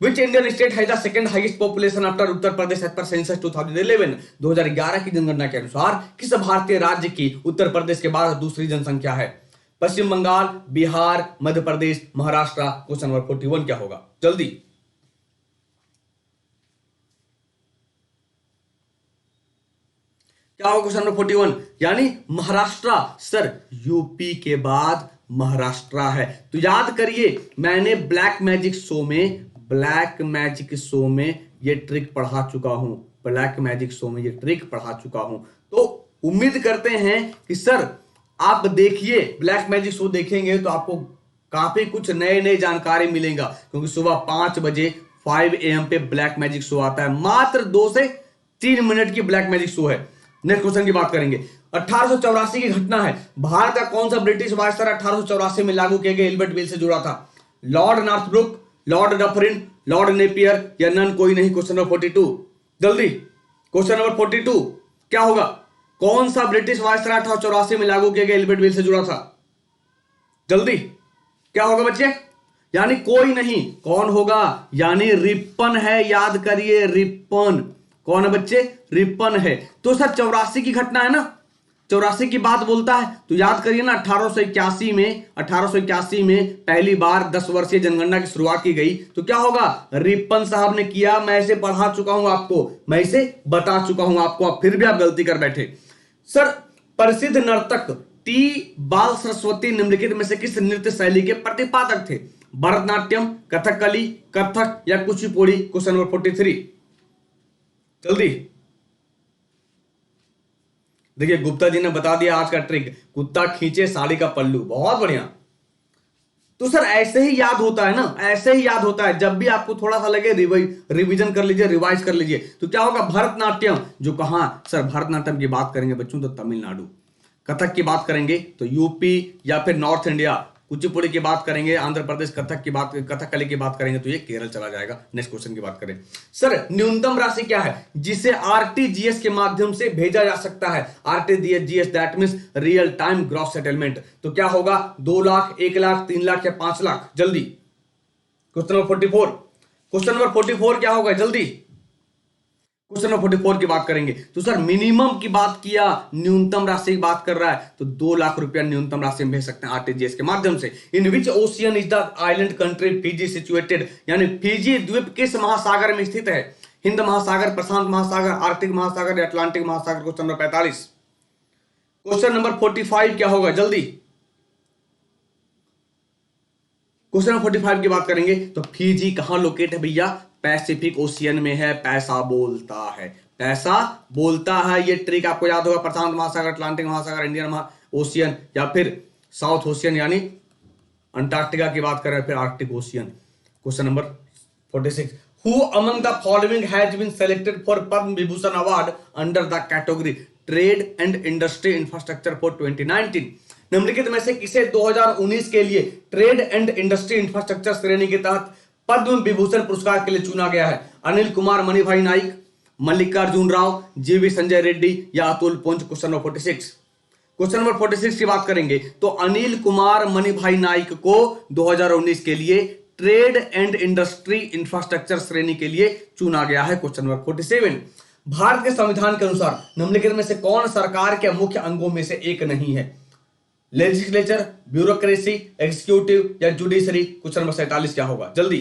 Which Indian state has the second highest population after Uttar Pradesh as per census 2011? 2011 की जनगणना के अनुसार किस भारतीय राज्य की उत्तर प्रदेश के बाद दूसरी जनसंख्या है? पश्चिम बंगाल, बिहार, मध्य प्रदेश, महाराष्ट्र? क्वेश्चन नंबर 41 क्या होगा? जल्दी। क्या होगा क्वेश्चन नंबर 41? यानी महाराष्ट्र। सर यूपी के बाद महाराष्ट्र है। तो याद करिए, मैंने ब्लैक मैजिक शो में ये ट्रिक पढ़ा चुका हूं, ब्लैक मैजिक शो में ये ट्रिक पढ़ा चुका हूं। तो उम्मीद करते हैं कि सर आप देखिए, ब्लैक मैजिक शो देखेंगे तो आपको काफी कुछ नए नए जानकारी मिलेगा, क्योंकि सुबह 5 बजे 5 AM पे ब्लैक मैजिक शो आता है। मात्र 2 से 3 मिनट की ब्लैक मैजिक शो है। नेक्स्ट क्वेश्चन की बात करेंगे। 1884 की घटना है। भारत का कौन सा ब्रिटिश वायसराय 1884 में लागू किए गए एल्बर्ट बिल से जुड़ा था? Lord Northbrook, Lord Dufferin, Lord Napier या नन कोई नहीं? क्वेश्चन नंबर 42 जल्दी। क्वेश्चन नंबर 42 क्या होगा? कौन सा ब्रिटिश वायसराय 1884 में लागू किए गए एल्बर्ट बिल से जुड़ा था? जल्दी। क्या होगा बच्चे? यानी कोई नहीं, कौन होगा? यानी रिपन है। याद करिए, रिपन। कौन है बच्चे? रिपन है। तो सर 84 की घटना है ना, 84 की बात बोलता है तो याद करिए ना, 1881 में पहली बार 10 वर्षीय जनगणना की शुरुआत की गई। तो क्या होगा? रिपन साहब ने किया। मैं इसे पढ़ा चुका हूं आपको, मैं इसे बता चुका हूं आपको, अब फिर भी आप गलती कर बैठे। सर प्रसिद्ध नर्तक टी बाल सरस्वती निम्नलिखित में से किस नृत्य शैली के प्रतिपादक थे? भरतनाट्यम, कथकली, कथक या कुचिपुड़ी? क्वेश्चन नंबर 43 जल्दी। देखिए, गुप्ता जी ने बता दिया आज का ट्रिक, कुत्ता खींचे साड़ी का पल्लू। बहुत बढ़िया। तो सर ऐसे ही याद होता है ना, ऐसे ही याद होता है। जब भी आपको थोड़ा सा लगे रिवीजन कर लीजिए, रिवाइज कर लीजिए। तो क्या होगा? भरतनाट्यम। जो कहां? सर भरतनाट्यम की बात करेंगे बच्चों तो तमिलनाडु। कथक की बात करेंगे तो यूपी या फिर नॉर्थ इंडिया। कुचिपुड़ी की बात करेंगे आंध्र प्रदेश। कथकली की बात करेंगे तो ये केरल चला जाएगा। नेक्स्ट क्वेश्चन की बात करें। सर न्यूनतम राशि क्या है जिसे आरटीजीएस के माध्यम से भेजा जा सकता है? RTGS that means real time gross settlement. तो क्या होगा? 2 लाख, 1 लाख, 3 लाख या 5 लाख? जल्दी। Question number 44। क्वेश्चन नंबर 44 क्या होगा? जल्दी। क्वेश्चन नंबर 44 की बात करेंगे तो सर मिनिमम की बात किया, न्यूनतम राशि की बात कर रहा है तो 2 लाख रुपया न्यूनतम राशि में भेज सकते हैं आरटीजीएस के माध्यम से। In which ocean is the island country Fiji situated? यानी फिजी द्वीप किस महासागर में स्थित है? हिंद महासागर, प्रशांत महासागर, आर्कटिक महासागर या अटलांटिक महासागर? Question number 45। क्वेश्चन नंबर 45 क्या होगा? जल्दी। क्वेश्चन नंबर 45 की बात करेंगे तो फिजी कहां लोकेट है भैया? पैसिफिक ओशियन में है। पैसा बोलता है, पैसा बोलता है। ये ट्रिक आपको याद होगा। प्रशांत महासागर, अटलांटिक महासागर, इंडियन ओशियन या फिर साउथ ओशियन यानी अंटार्कटिका की बात करें, फिर Arctic Ocean. Question number 46। Who among the following has been selected for Padma Vibhushan award under the category trade and industry infrastructure for 2019? निम्नलिखित में से किसे 2019 के लिए ट्रेड एंड इंडस्ट्री इंफ्रास्ट्रक्चर श्रेणी के तहत पद्म विभूषण पुरस्कार के लिए चुना गया है? अनिल कुमार मणिभाई नाइक, मल्लिकार्जुन राव, जीवी संजय रेड्डी या अतुल पुंज? Question number 46। क्वेश्चन नंबर 46 की बात करेंगे तो अनिल कुमार मणिभाई नाइक को 2019 के लिए ट्रेड एंड इंडस्ट्री इंफ्रास्ट्रक्चर श्रेणी के लिए चुना गया है। Question number 47। भारत के संविधान के अनुसार निम्नलिखित में से कौन सरकार के मुख्य अंगों में से एक नहीं है? लेजिस्लेचर, ब्यूरोक्रेसी, एग्जीक्यूटिव या जुडिशरी? क्वेश्चन नंबर 47 क्या होगा? जल्दी।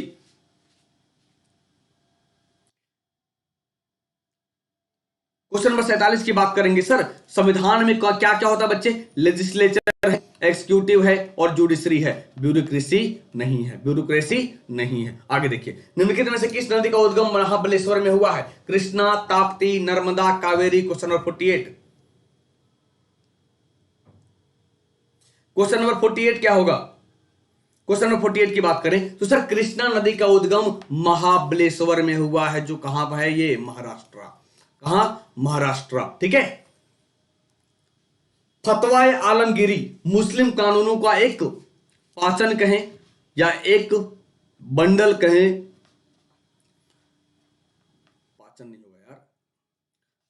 क्वेश्चन नंबर 47 की बात करेंगे सर, संविधान में क्या क्या होता है बच्चे? लेजिस्लेचर है, एक्सिक्यूटिव है और जुडिशरी है, ब्यूरोक्रेसी नहीं है, ब्यूरोक्रेसी नहीं है। आगे देखिए, निम्नलिखित में से किस नदी का उद्गम महाबलेश्वर में हुआ है? Krishna, Tapti, Narmada, Kaveri. Question number 48। Question number 48 क्या होगा? क्वेश्चन नंबर 48 की बात करें तो सर कृष्णा नदी का उद्गम महाबलेश्वर में हुआ है, जो कहां पर है? ये महाराष्ट्र। कहां? महाराष्ट्र। ठीक है। फतवाए आलमगीरी मुस्लिम कानूनों का एक पाचन कहें या एक बंडल कहें, पाचन नहीं होगा यार,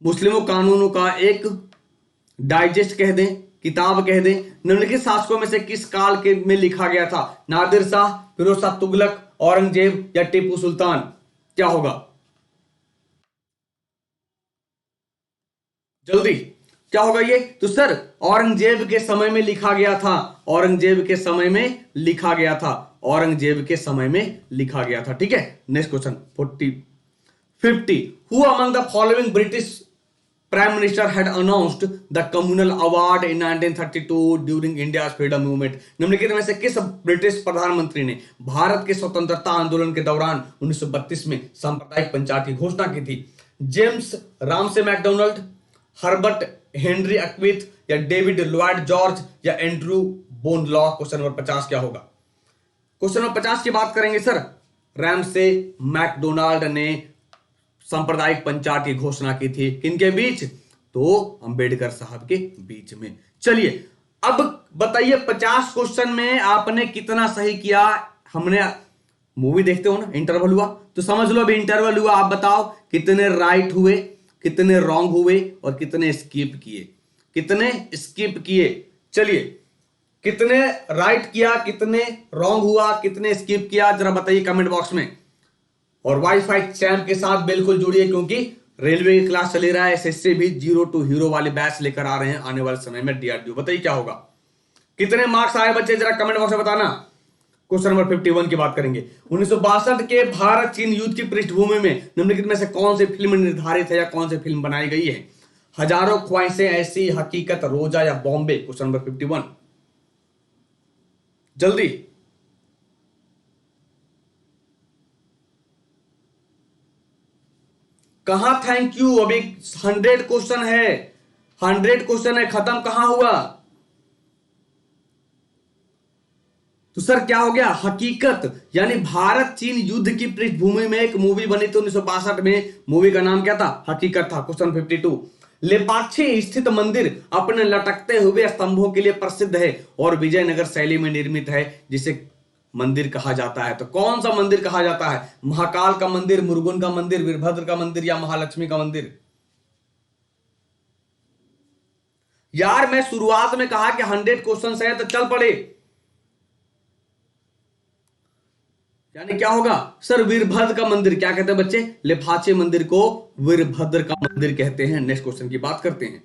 मुस्लिमों कानूनों का एक डाइजेस्ट कह दें, किताब कह दें। निम्नलिखित शासकों में से किस काल के में लिखा गया था? नादिर शाह, फिरोज शाह तुगलक, औरंगजेब या टीपू सुल्तान? क्या होगा जल्दी? क्या होगा ये? तो सर औरंगजेब के समय में लिखा गया था, औरंगजेब के समय में लिखा गया था, औरंगजेब के समय में लिखा गया था। ठीक है। Next question 50 who among the following British prime minister had announced the communal award in 1932 during India freedom movement? निम्नलिखित में से किस ब्रिटिश प्रधानमंत्री ने भारत के स्वतंत्रता आंदोलन के दौरान 1932 में सांप्रदायिक पंचायत की घोषणा की थी? James Ramsay MacDonald, Herbert Henry Asquith या डेविड लॉयड जॉर्ज या Andrew Bonar Law? Question number 50 क्या होगा? क्वेश्चन नंबर 50 की बात करेंगे सर, रैमसे मैकडोनाल्ड ने सांप्रदायिक पंचायत की घोषणा की थी, किनके बीच? तो अंबेडकर साहब के बीच में। चलिए अब बताइए 50 क्वेश्चन में आपने कितना सही किया? हमने मूवी देखते हो ना, इंटरवल हुआ तो समझ लो अभी इंटरवल हुआ। आप बताओ कितने राइट हुए, कितने रॉन्ग हुए और कितने स्किप किए, कितने स्किप किए? चलिए कितने राइट किया, कितने रॉन्ग हुआ, कितने स्किप किया, जरा बताइए कमेंट बॉक्स में। और वाईफाई चैंप के साथ बिल्कुल जुड़िए, क्योंकि रेलवे की क्लास चली रहा है, एसएससी भी जीरो टू हीरो वाली बैच लेकर आ रहे हैं आने वाले समय में डीआरडीओ। बताइए क्या होगा, कितने मार्क्स आए बच्चे, जरा कमेंट बॉक्स में बताना। क्वेश्चन नंबर 51 की बात करेंगे। 1962 के भारत चीन युद्ध की पृष्ठभूमि में निम्नलिखित में से कौन सी फिल्म निर्धारित है या कौन सी फिल्म बनाई गई है? हजारों ख्वाहिशें ऐसी, हकीकत, रोजा या बॉम्बे? क्वेश्चन नंबर 51 जल्दी। कहां थैंक यू? अभी 100 क्वेश्चन है, 100 क्वेश्चन है, खत्म कहां हुआ? तो सर क्या हो गया? हकीकत, यानी भारत चीन युद्ध की पृष्ठभूमि में एक मूवी बनी थी 1962 में, मूवी का नाम क्या था? हकीकत था। क्वेश्चन 52 लेपाक्षी स्थित मंदिर अपने लटकते हुए स्तंभों के लिए प्रसिद्ध है और विजयनगर शैली में निर्मित है, जिसे मंदिर कहा जाता है। तो कौन सा मंदिर कहा जाता है? महाकाल का मंदिर, मुरुगन का मंदिर, वीरभद्र का मंदिर या महालक्ष्मी का मंदिर? यार मैं शुरुआत में कहा कि 100 क्वेश्चन है तो चल पड़े, यानी क्या होगा सर? वीरभद्र का मंदिर। क्या कहते हैं बच्चे? लेपाक्षी मंदिर को वीरभद्र का मंदिर कहते हैं। नेक्स्ट क्वेश्चन की बात करते हैं।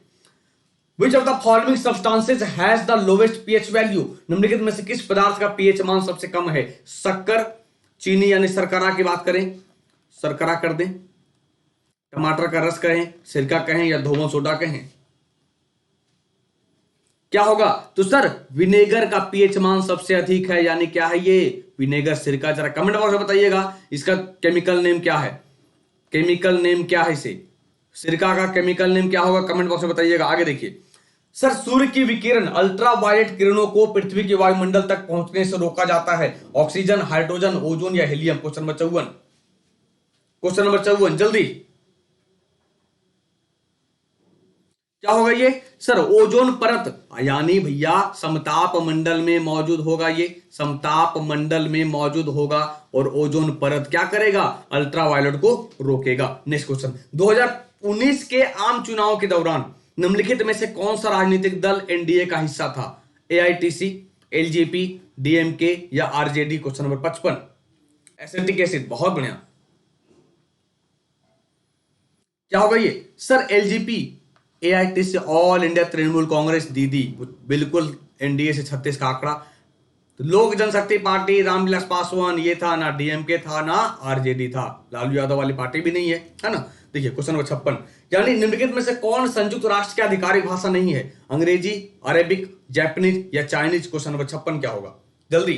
Which of the following substances has the lowest pH value? निम्नलिखित में से किस पदार्थ का pH मान सबसे कम है? शक्कर, चीनी यानी शर्करा की बात करें, शर्करा कर दें, टमाटर का रस कहें, सिरका कहें या धोवन सोडा कहें? क्या होगा? तो सर विनेगर का pH मान सबसे अधिक है, यानी क्या है ये? विनेगर, सिरका। जरा कमेंट बॉक्स में बताइएगा इसका केमिकल नेम क्या है, केमिकल नेम क्या है इसे? सिरका का केमिकल नेम क्या होगा? कमेंट बॉक्स में बताइएगा। आगे देखिए सर, सूर्य की विकिरण अल्ट्रावायलेट किरणों को पृथ्वी के वायुमंडल तक पहुंचने से रोका जाता है। ऑक्सीजन, हाइड्रोजन, ओजोन या helium? Question number 54, question number 54 जल्दी। क्या होगा ये? सर ओजोन परत, यानी भैया समताप मंडल में मौजूद होगा, ये समताप मंडल में मौजूद होगा और ओजोन परत क्या करेगा? अल्ट्रावायलेट को रोकेगा। नेक्स्ट क्वेश्चन, 2019 के आम चुनाव के दौरान निम्नलिखित में से कौन सा राजनीतिक दल एनडीए का हिस्सा था? एआईटीसी, एलजेपी, डीएमके या RJD? Question number 55, acetic acid. बहुत बढ़िया। क्या होगा ये? Sir LJP, AITC all India Trinamool Congress दीदी, बिल्कुल एनडीए से 36 का आंकड़ा। तो लोक जनशक्ति पार्टी, रामविलास पासवान, ये था ना, डीएमके था ना आरजेडी था, लालू यादव वाली पार्टी भी नहीं है, है ना? देखिए क्वेश्चन नंबर 56, यानी निम्नलिखित में से कौन संयुक्त राष्ट्र की आधिकारिक भाषा नहीं है? अंग्रेजी, अरेबिक, जापानीज या चाइनीज? क्वेश्चन नंबर 56 क्या होगा? जल्दी।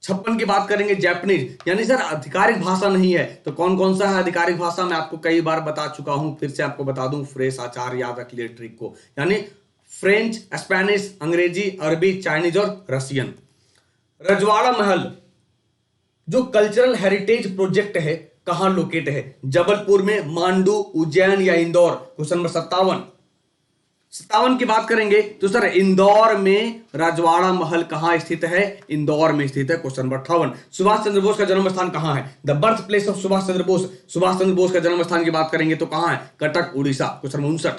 56 की बात करेंगे जापानीज, यानी सर आधिकारिक भाषा नहीं है, तो कौन कौन सा है आधिकारिक भाषा? मैं आपको कई बार बता चुका हूं, फिर से आपको बता दूं, फ्रेश आचार याद रख लिए ट्रिक को, यानी फ्रेंच, स्पेनिश, अंग्रेजी, अरबी, चाइनीज और रशियन। रजवाड़ा महल जो कल्चरल हेरिटेज प्रोजेक्ट है कहां लोकेट है? जबलपुर में, मांडू, उज्जैन या इंदौर? क्वेश्चन नंबर 57 की बात करेंगे तो सर इंदौर में रजवाड़ा महल कहां स्थित है? इंदौर में स्थित है। क्वेश्चन नंबर 58, सुभाष चंद्र बोस का जन्म स्थान कहां है? The birth place of Subhash Chandra Bose. Subhash Chandra Bose का जन्म स्थान की बात करेंगे तो कहां है? कटक, उड़ीसा। क्वेश्चन नंबर 59,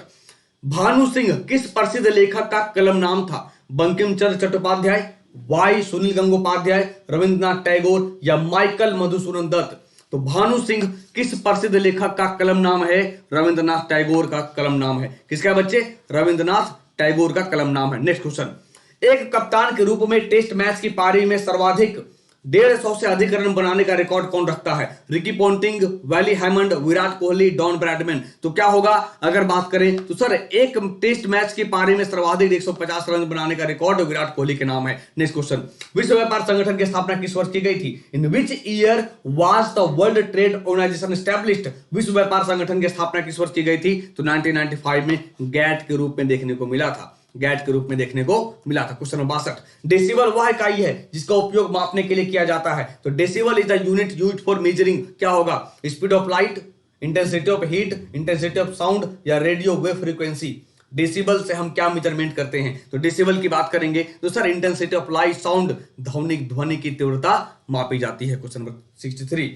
भानु सिंह किस प्रसिद्ध लेखक का कलम नाम था? बंकिम चंद्र चट्टोपाध्याय, वाई सुनील गंगोपाध्याय, रविंद्रनाथ टैगोर या माइकल मधुसूदन दत्त? तो भानु सिंह किस प्रसिद्ध लेखक का कलम नाम है? रविंद्रनाथ टैगोर का कलम नाम है। किसका बच्चे? रविंद्रनाथ टैगोर का कलम नाम है। नेक्स्ट क्वेश्चन, एक कप्तान के रूप में टेस्ट मैच की पारी में सर्वाधिक 150 से अधिक रन बनाने का रिकॉर्ड कौन रखता है? Ricky Ponting, Wally Hammond, Virat Kohli, Don Bradman? तो क्या होगा अगर बात करें तो सर एक टेस्ट मैच की पारी में सर्वाधिक 150 रन बनाने का रिकॉर्ड विराट कोहली के नाम है। नेक्स्ट क्वेश्चन, विश्व व्यापार संगठन की स्थापना किस वर्ष की गई थी? In which year was the World Trade Organization established? विश्व व्यापार संगठन की स्थापना किस वर्ष की गई थी? तो 1995 में गैट के रूप में देखने को मिला था। गैट के रूप में देखने को मिला था। क्वेश्चन नंबर 62, डेसिबल वह इकाई है जिसका उपयोग मापने के लिए किया जाता है? तो decibel is the unit used for measuring, क्या होगा? Speed of light, intensity of heat, intensity of sound या रेडियो वेव फ्रीक्वेंसी? डेसिबल से हम क्या मेजरमेंट करते हैं? तो डेसिबल की बात करेंगे तो sir intensity of light, sound, ध्वनि की तीव्रता मापी जाती है। Question number 63,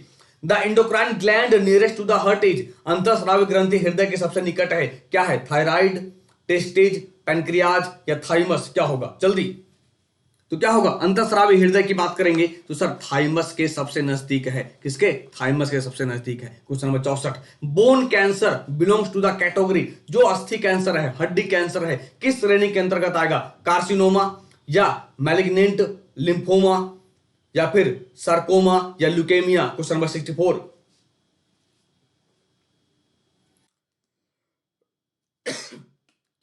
the endocrine gland nearest to the heart is, अंतःस्रावी ग्रंथि हृदय के सबसे निकट है, क्या है? थायराइड, टेस्टिज, पैनक्रियाज या थाइमस? क्या होगा? जल्दी। तो क्या होगा? अंतःस्रावी हृदय की बात करेंगे तो सर थाइमस के सबसे नजदीक है। किसके? थाइमस के सबसे नजदीक है। Question number 64, bone cancer belongs to the category, जो अस्थि कैंसर है, हड्डी कैंसर है, किस श्रेणी के अंतर्गत आएगा? कार्सिनोमा या मैलिग्नेंट लिम्फोमा या फिर सार्कोमा या ल्यूकेमिया? क्वेश्चन नंबर 64,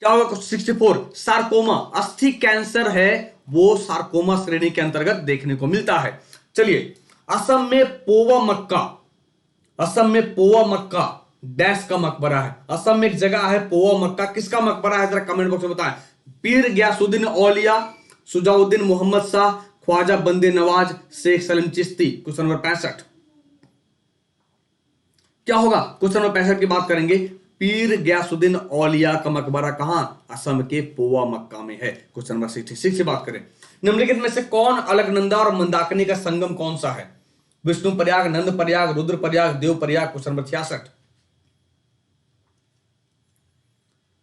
क्या होगा? 64 सार्कोमा, अस्थि कैंसर है, वो सार्कोमा श्रेणी के अंतर्गत देखने को मिलता है। चलिए, असम में पोवा मक्का, असम में पोवा मक्का डैश का मकबरा है। असम में एक जगह है पोवा मक्का, किसका मकबरा है? जरा कमेंट बॉक्स में बताएं। पीर गयासुद्दीन औलिया, सुजाउद्दीन मोहम्मद शाह, ख्वाजा बंदे नवाज, शेख सलीम चिश्ती? क्वेश्चन नंबर 65 क्या होगा? क्वेश्चन नंबर 65 की बात करेंगे, पीर गयासुद्दीन औलिया का मकबरा कहां? असम के पोवा मक्का में है। क्वेश्चन नंबर 66 की बात करें, निम्नलिखित में से कौन अलकनंदा और मंदाकिनी का संगम कौन सा है? विष्णु प्रयाग, नंद प्रयाग, रुद्र प्रयाग, देव प्रयाग? क्वेश्चन नंबर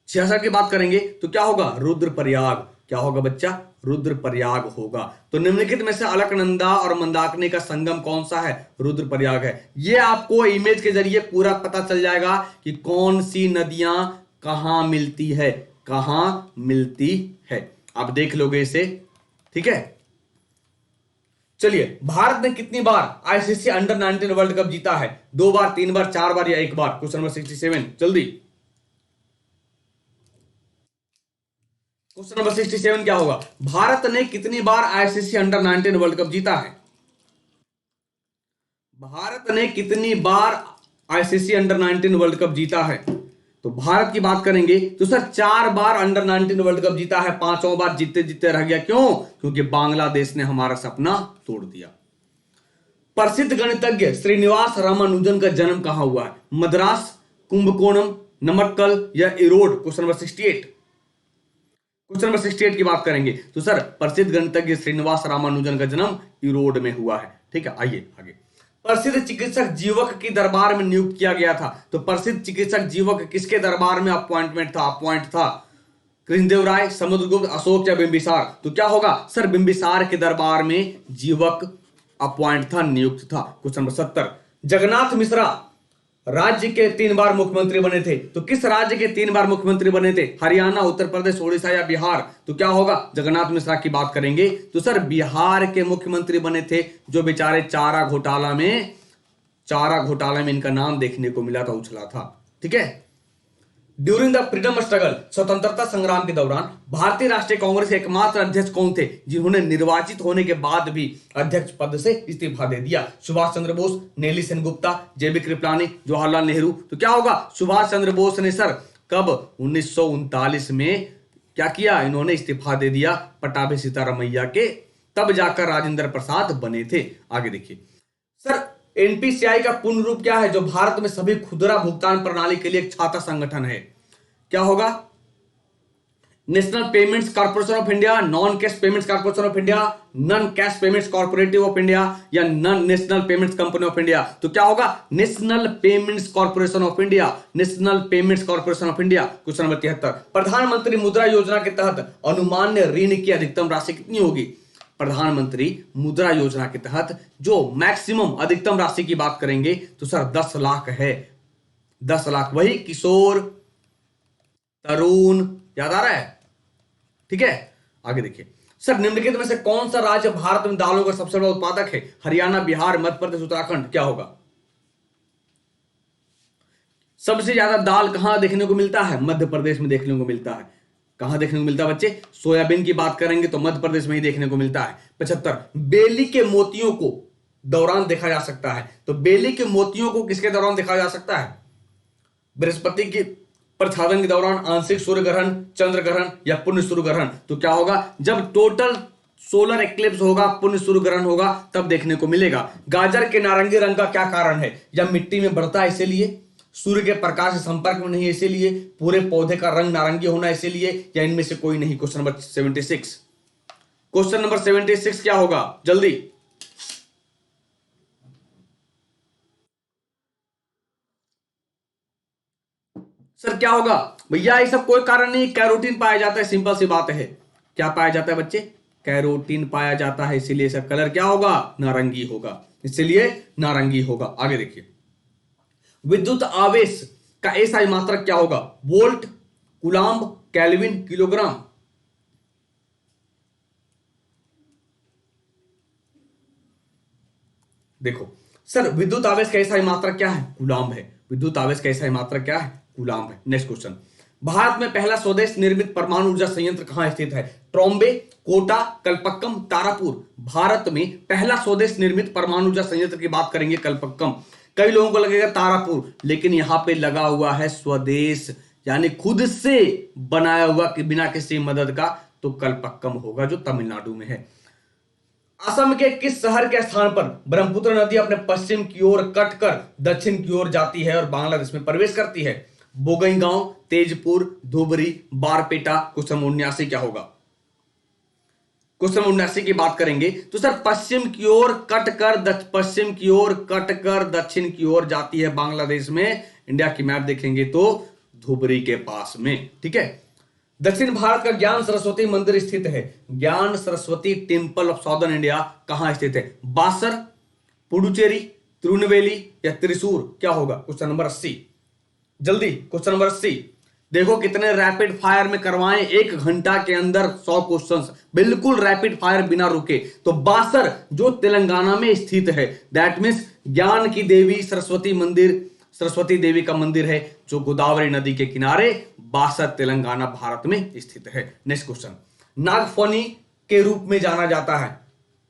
66 की बात करेंगे तो क्या होगा? रुद्र प्रयाग। क्या होगा बच्चा? रुद्र प्रयाग होगा। तो निम्नलिखित में से अलकनंदा और मंदाकिनी का संगम कौन सा है? रुद्र प्रयाग है। ये आपको इमेज के जरिए पूरा पता चल जाएगा कि कौन सी नदियां कहां मिलती है, कहां मिलती है। आप देख लोगे इसे, ठीक है। चलिए, भारत ने कितनी बार आईसीसी अंडर 19 वर्ल्ड कप जीता है? 2 बार, 3 बार, 4 बार या 1 बार? क्वेश्चन नंबर 67 जल्दी। क्वेश्चन नंबर 67 क्या होगा? भारत ने कितनी बार आईसीसी अंडर 19 वर्ल्ड कप जीता है? भारत ने कितनी बार आईसीसी अंडर 19 वर्ल्ड कप जीता है? तो भारत की बात करेंगे तो सर 4 बार अंडर 19 वर्ल्ड कप जीता है। 5वां बार जीते जीते रह गया, क्यों? क्योंकि बांग्लादेश ने हमारा सपना तोड़ दिया। प्रसिद्ध गणितज्ञ श्रीनिवास रामानुजन का जन्म कहां हुआ है? मद्रास, कुंभकोणम, नमक्कल या Erode? Question number 68। Question number 68 की बात करेंगे तो सर प्रसिद्ध गणितज्ञ श्रीनिवास रामानुजन का जन्म इरोड में हुआ है। ठीक है, आइए आगे। प्रसिद्ध चिकित्सक जीवक की दरबार में नियुक्त किया गया था। तो प्रसिद्ध चिकित्सक जीवक किसके दरबार में अपॉइंट था? कृष्णदेव राय, समुद्रगुप्त, अशोक या बिंबिसार? तो क्या होगा? सर बिंबिसार के दरबार में जीवक अपॉइंट था, नियुक्त था। क्वेश्चन नंबर 70, जगन्नाथ मिश्रा राज्य के 3 बार मुख्यमंत्री बने थे। तो किस राज्य के 3 बार मुख्यमंत्री बने थे? हरियाणा, उत्तर प्रदेश, ओडिशा या बिहार? तो क्या होगा? जगन्नाथ मिश्रा की बात करेंगे तो सर बिहार के मुख्यमंत्री बने थे, जो बेचारे चारा घोटाला में इनका नाम देखने को मिला था, उछला था। ठीक है। ड्यूरिंग द फ्रीडम स्ट्रगल, स्वतंत्रता संग्राम के दौरान भारतीय राष्ट्रीय कांग्रेस के एकमात्र अध्यक्ष कौन थे जिन्होंने निर्वाचित होने के बाद भी अध्यक्ष पद से इस्तीफा दे दिया? सुभाष चंद्र बोस, नेली सेनगुप्ता, जेबी कृपलानी, जवाहरलाल नेहरू? तो क्या होगा? सुभाष चंद्र बोस ने सर कब? 1939 में क्या किया? इन्होंने इस्तीफा दे दिया पटाभी सीतारामैया के, तब जाकर राजेंद्र प्रसाद बने थे। आगे देखिए सर, एनपीसीआई का पूर्ण रूप क्या है, जो भारत में सभी खुदरा भुगतान प्रणाली के लिए एक छाता संगठन है? क्या होगा? National Payments corporation of India, non cash payments corporation of India, non cash payments corporative of India या non national payments company of India? तो क्या होगा? National Payments corporation of India, National Payments corporation of India. Question number 73, Pradhan Mantri मुद्रा योजना के तहत अनुमान्य ऋण की अधिकतम राशि कितनी होगी? प्रधानमंत्री मुद्रा योजना के तहत जो मैक्सिमम अधिकतम राशि की बात करेंगे तो सर 10 लाख है। 10 लाख, वही किशोर, तरुण, याद आ रहा है? ठीक है। आगे देखिए सर, निम्नलिखित में से कौन सा राज्य भारत में दालों का सबसे बड़ा उत्पादक है? हरियाणा, बिहार, मध्य प्रदेश, उत्तराखंड? क्या होगा? सबसे ज्यादा दाल कहां देखने को मिलता है? मध्य प्रदेश में देखने को मिलता है। कहां देखने को मिलता है बच्चे? सोयाबीन की बात करेंगे तो मध्य प्रदेश में ही देखने को मिलता है। 75, बेली के मोतियों को दौरान देखा जा सकता है। तो बेली के मोतियों को किसके दौरान देखा जा सकता है? बृहस्पति की प्रच्छादन के दौरान, आंशिक सूर्य ग्रहण, चंद्र ग्रहण या पूर्ण सूर्य ग्रहण? तो क्या होगा? जब टोटल सोलर एक्लिप्स होगा, पूर्ण सूर्य ग्रहण होगा, तब देखने को मिलेगा। गाजर के नारंगी रंग का क्या कारण है? या मिट्टी में बढ़ता है इसीलिए, सूर्य के प्रकाश के संपर्क में नहीं है इसीलिए, पूरे पौधे का रंग नारंगी होना इसीलिए, या इनमें से कोई नहीं? Question number 76। क्वेश्चन नंबर 76 क्या होगा? जल्दी सर क्या होगा? भैया ये सब कोई कारण नहीं, कैरोटीन पाया जाता है, सिंपल सी बात है। क्या पाया जाता है बच्चे? कैरोटीन पाया जाता है, इसीलिए इसका कलर क्या होगा? नारंगी होगा, इसीलिए नारंगी होगा। आगे देखिए, विद्युत आवेश का एसआई मात्रक क्या होगा? Volt, coulomb, kelvin, kilogram? देखो सर, विद्युत आवेश का एसआई मात्रक क्या है? कूलाम्ब है। विद्युत आवेश का एसआई मात्रक क्या है? कूलाम्ब है। नेक्स्ट क्वेश्चन, भारत में पहला स्वदेश निर्मित परमाणु ऊर्जा संयंत्र कहां स्थित है? ट्रॉम्बे, कोटा, कलपक्कम, तारापुर? भारत में पहला स्वदेश निर्मित परमाणु ऊर्जा संयंत्र की बात करेंगे कलपक्कम। कई लोगों को लगेगा तारापुर, लेकिन यहां पे लगा हुआ है स्वदेश, यानी खुद से बनाया हुआ कि बिना किसी मदद का, तो कलपक्कम होगा जो तमिलनाडु में है। असम के किस शहर के स्थान पर ब्रह्मपुत्र नदी अपने पश्चिम की ओर कट कर दक्षिण की ओर जाती है और बांग्लादेश में प्रवेश करती है? बोगईगांव, तेजपुर, धुबरी, बारपेटा? क्वेश्चन 79 क्या होगा? क्वेश्चन 79 की बात करेंगे तो सर पश्चिम की ओर कट कर दक्षिण की ओर जाती है बांग्लादेश में। इंडिया की मैप देखेंगे तो धुबरी के पास में। ठीक है। दक्षिण भारत का ज्ञान सरस्वती मंदिर स्थित है। ज्ञान Saraswati temple of southern India कहां स्थित है? बासर, पुडुचेरी, तिरुनेलवेली या त्रिशूर? क्या होगा? Question number 80। जल्दी क्वेश्चन नंबर 80। देखो कितने रैपिड फायर में करवाएं, 1 घंटा के अंदर 100 क्वेश्चंस, बिल्कुल रैपिड फायर बिना रुके। तो बासर जो तेलंगाना में स्थित है, दैट मीन्स ज्ञान की देवी सरस्वती देवी का मंदिर है जो गोदावरी नदी के किनारे, बासर तेलंगाना भारत में स्थित है। नेक्स्ट क्वेश्चन, नागफनी के रूप में जाना जाता है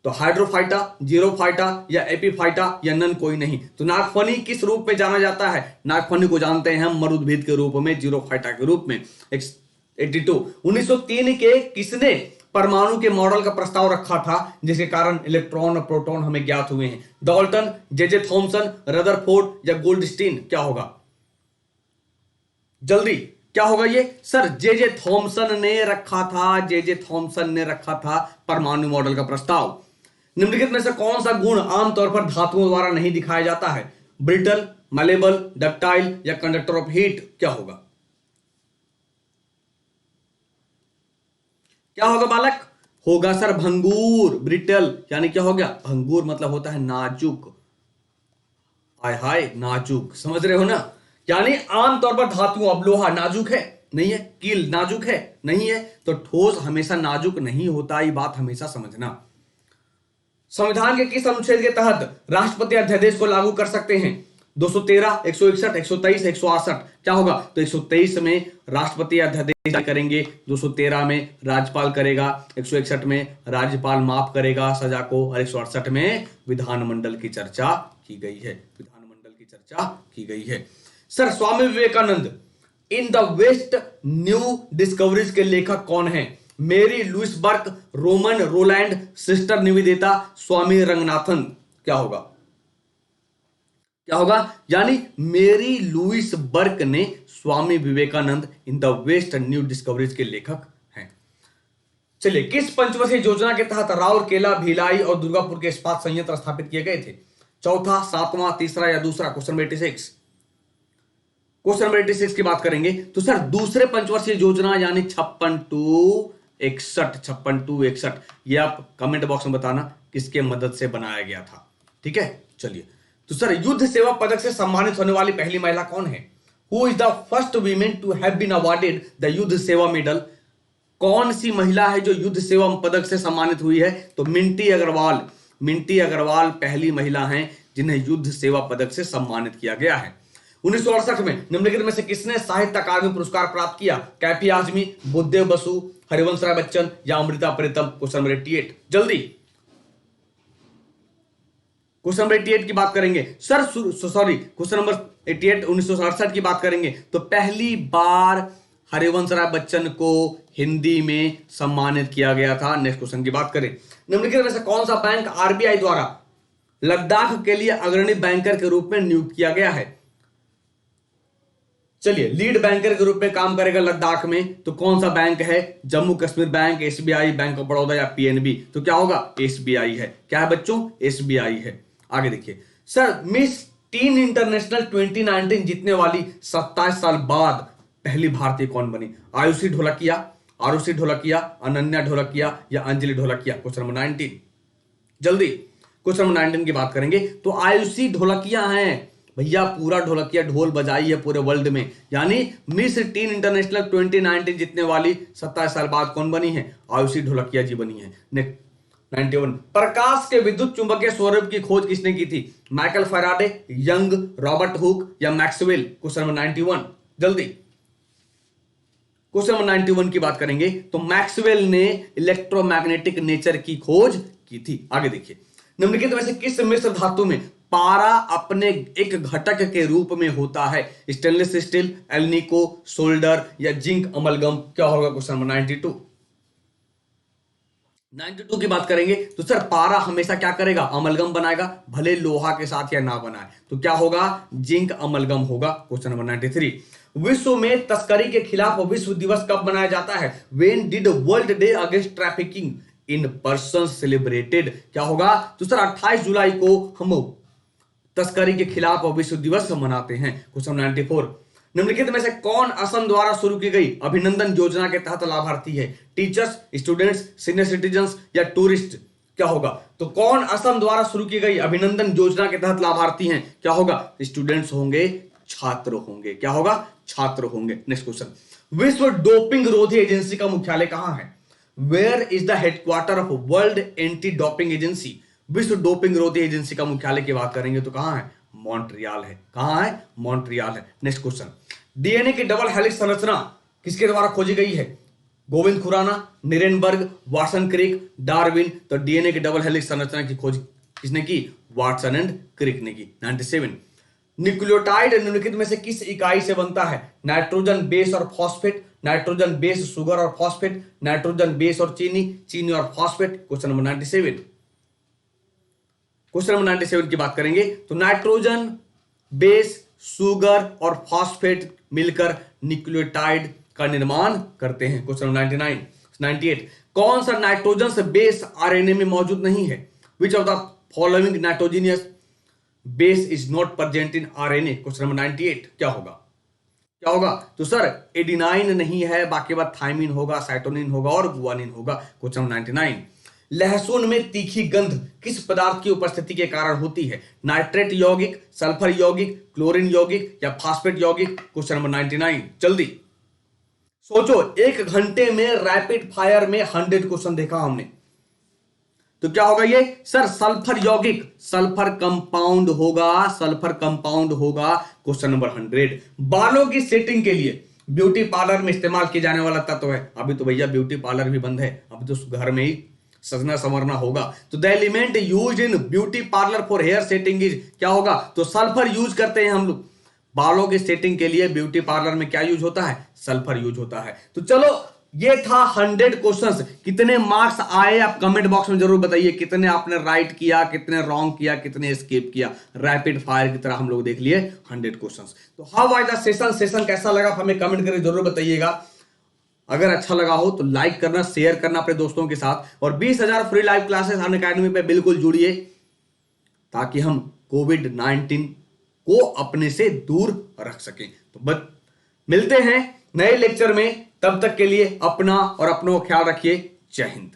तो हाइड्रोफाइटा, जीरोफाइटा या एपीफाइटा या नन कोई नहीं? तो नागफनी किस रूप में जाना जाता है? नागफनी को जानते हैं हम मरुद्भिद के रूप में, जीरोफाइटा के रूप में। 82, 1903 के किसने परमाणु के मॉडल का प्रस्ताव रखा था जिसके कारण इलेक्ट्रॉन और प्रोटॉन हमें ज्ञात हुए हैं? डाल्टन, जे थॉमसन, रदरफोर्ड या गोल्डस्टीन? क्या होगा? जल्दी क्या होगा ये? सर जे थॉमसन ने रखा था परमाणु मॉडल का प्रस्ताव। निम्नलिखित में से कौन सा गुण आमतौर पर धातुओं द्वारा नहीं दिखाया जाता है? ब्रिटल, मलेबल, डक्टाइल या कंडक्टर ऑफ हीट? क्या होगा? क्या होगा बालक? होगा सर भंगूर। ब्रिटल यानी क्या हो गया? भंगूर मतलब होता है नाजुक। हाय हाय नाजुक, समझ रहे हो ना। यानी आमतौर पर धातुओं, अब लोहा नाजुक है नहीं है, कील नाजुक है नहीं है, तो ठोस हमेशा नाजुक नहीं होता, ये बात हमेशा समझना। संविधान के किस अनुच्छेद के तहत राष्ट्रपति अध्यादेश को लागू कर सकते हैं? 213, 161, 123, 168। क्या होगा? तो 123 में राष्ट्रपति अध्यादेश जारी करेंगे, 213 में राज्यपाल करेगा, 161 में राज्यपाल माफ करेगा सजा को, और 168 में विधानमंडल की चर्चा की गई है, विधानमंडल की चर्चा की गई है। Sir, Swami Vivekananda in the West new discoveries के लेखक कौन है? Marie Louise Burke, Romain Rolland, sister Nivedita, Swami Ranganathan. क्या होगा? क्या होगा? यानी मेरी लुइस बर्क ने Swami Vivekananda in the West new discoveries के लेखक हैं। चलिए, किस पंचवर्षीय योजना के तहत राउरकेला, भिलाई और दुर्गापुर के इस्पात संयंत्र स्थापित किए गए थे? चौथा, सातवां, तीसरा या दूसरा? Question number 86। क्वेश्चन नंबर 86 की बात करेंगे तो सर दूसरे पंचवर्षीय योजना यानी 56 टू 61, ये आप कमेंट बॉक्स में बताना किसके मदद से बनाया गया था। ठीक है, चलिए। तो सर युद्ध सेवा पदक से सम्मानित होने वाली पहली महिला कौन है? Who is the first women to have been awarded the Yuddh Seva medal? कौन सी महिला है जो युद्ध सेवा पदक से सम्मानित हुई है? तो मिंटी अग्रवाल पहली महिला हैं जिन्हें युद्ध सेवा पदक से सम्मानित किया गया है। 1968 में निम्नलिखित में से किसने साहित्य अकादमी पुरस्कार प्राप्त किया? कैफी आजमी, बुद्धदेव बसु, हरिवंश राय बच्चन या अमृता प्रीतम? क्वेश्चन नंबर 88, जल्दी। क्वेश्चन नंबर 88 की बात करेंगे सर, सॉरी, क्वेश्चन नंबर 88 1968 की बात करेंगे तो पहली बार हरिवंश राय बच्चन को हिंदी में सम्मानित किया गया था। नेक्स्ट क्वेश्चन की बात करें, निम्नलिखित में से कौन सा बैंक आरबीआई द्वारा लद्दाख के लिए अग्रणी बैंकर के रूप में नियुक्त किया गया है? चलिए, लीड बैंकर के रूप में काम करेगा लद्दाख में, तो कौन सा बैंक है? Jammu Kashmir bank, SBI, bank of Baroda या पीएनबी? तो क्या होगा? एसबीआई है। क्या है बच्चों? एसबीआई है। आगे देखिए सर, मिस टीन इंटरनेशनल 2019 जीतने वाली 27 साल बाद पहली भारतीय कौन बनी? आयुषी ढोलकिया, आरुषि ढोलकिया, अनन्या ढोलकिया या अंजलि ढोलकिया? क्वेश्चन नंबर 19, जल्दी। क्वेश्चन नंबर 19 की बात करेंगे तो आयुषी ढोलकिया हैं भैया, पूरा ढोलकिया ढोल बजाई है पूरे वर्ल्ड में। यानी मिस टीन इंटरनेशनल 2019 जीतने वाली 27 साल बाद कौन बनी है? आयुषी ढोलकिया जी बनी है। नेक्स्ट 91, प्रकाश के विद्युत चुंबकीय स्वरूप की खोज किसने की थी? Michael Faraday, young, Robert Hooke या मैक्सवेल? क्वेश्चन नंबर 91, जल्दी। क्वेश्चन नंबर 91 की बात करेंगे तो मैक्सवेल ने इलेक्ट्रोमैग्नेटिक नेचर की खोज की थी। आगे देखिए, निम्नलिखित में से किस मिश्र धातु में पारा अपने एक घटक के रूप में होता है? स्टेनलेस स्टील, एल्निको, सोल्डर या जिंक अमलगम? क्या होगा? क्वेश्चन नंबर 92 की बात करेंगे तो सर पारा हमेशा क्या करेगा? अमलगम बनाएगा, भले लोहा के साथ या ना बनाए। तो क्या होगा? जिंक अमलगम होगा। क्वेश्चन नंबर 93, विश्व में तस्करी के खिलाफ विश्व दिवस कब मनाया जाता है? When did world day against trafficking in person celebrated? क्या होगा? तो सर 28 जुलाई को हम तस्करी के खिलाफ विश्व दिवस मनाते हैं। क्वेश्चन 94, निम्नलिखित में से कौन असम द्वारा शुरू की गई अभिनंदन योजना के तहत लाभार्थी है? टीचर्स, स्टूडेंट्स, सीनियर सिटीजन्स या टूरिस्ट? क्या होगा? तो कौन असम द्वारा शुरू की गई अभिनंदन योजना के तहत लाभार्थी हैं? क्या होगा? स्टूडेंट्स होंगे, छात्र होंगे। क्या होगा? छात्र होंगे। नेक्स्ट क्वेश्चन, विश्व डोपिंग रोधी एजेंसी का मुख्यालय कहां है? Where is the headquarter of world anti doping agency? विश्व डोपिंग रोधी एजेंसी का मुख्यालय की बात करेंगे तो कहां है? मॉन्ट्रियल है। कहां है? मॉन्ट्रियल है। नेक्स्ट क्वेश्चन, डीएनए की डबल हेलिक्स संरचना किसके द्वारा खोजी गई है? Govind Khurana, Nirenberg, Watson Crick, Darwin? तो डीएनए की डबल हेलिक्स संरचना की खोज किसने की? वाटसन एंड क्रिक ने की। 97, न्यूक्लियोटाइड निम्नलिखित में से किस इकाई से बनता है? नाइट्रोजन बेस और फॉस्फेट, नाइट्रोजन बेस शुगर और फॉस्फेट, नाइट्रोजन बेस और चीनी, चीनी और phosphate? Question number 97, question number 97 की बात करेंगे तो नाइट्रोजन बेस, शुगर और फॉस्फेट मिलकर न्यूक्लियोटाइड का निर्माण करते हैं। क्वेश्चन नंबर 98, कौन सा नाइट्रोजन से बेस आरएनए में मौजूद नहीं है? विच of the following nitrogenous base is not present in RNA? Question number 98, क्या होगा? क्या होगा? तो सर एडिनाइन नहीं है, बाकी बात थाइमिन होगा, साइटोनिन होगा और गुआनिन होगा। क्वेश्चन नंबर 99, लहसुन में तीखी गंध किस पदार्थ की उपस्थिति के कारण होती है? नाइट्रेट यौगिक, सल्फर यौगिक, क्लोरीन यौगिक या फास्फेट यौगिक? क्वेश्चन नंबर 99, जल्दी सोचो। 1 घंटे में रैपिड फायर में 100 क्वेश्चन देखा हमने, तो क्या होगा ये? सर सल्फर यौगिक, सल्फर कंपाउंड होगा, सल्फर कंपाउंड होगा। Question number 100। बालों की सेटिंग के लिए ब्यूटी पार्लर में इस्तेमाल किया जाने वाला तत्व है। अभी तो भैया ब्यूटी पार्लर भी बंद है, अभी तो घर में ही सजना संवरना होगा। तो the element use in beauty parlour for hair setting is, क्या होगा? तो सल्फर यूज करते हैं हम लोग बालों की सेटिंग के लिए। ब्यूटी पार्लर में क्या यूज होता है? सल्फर यूज होता है। तो चलो ये था 100 क्वेश्चंस। कितने मार्क्स आए आप कमेंट बॉक्स में जरूर बताइए। कितने आपने राइट किया, कितने रॉन्ग किया, कितने स्किप किया। रैपिड फायर की तरह हम लोग देख लिए 100 क्वेश्चंस। तो हाउ वाज द सेशन कैसा लगा हमें कमेंट करके जरूर बताइएगा। अगर अच्छा लगा हो तो लाइक करना, शेयर करना अपने दोस्तों के साथ, और 20,000 फ्री लाइव क्लासेस अनअकैडमी पे बिल्कुल जुड़िए, ताकि हम कोविड-19 को अपने से दूर रख सकें। तो मिलते हैं नए लेक्चर में, तब तक के लिए अपना और अपनों का ख्याल रखिए। जय हिंद।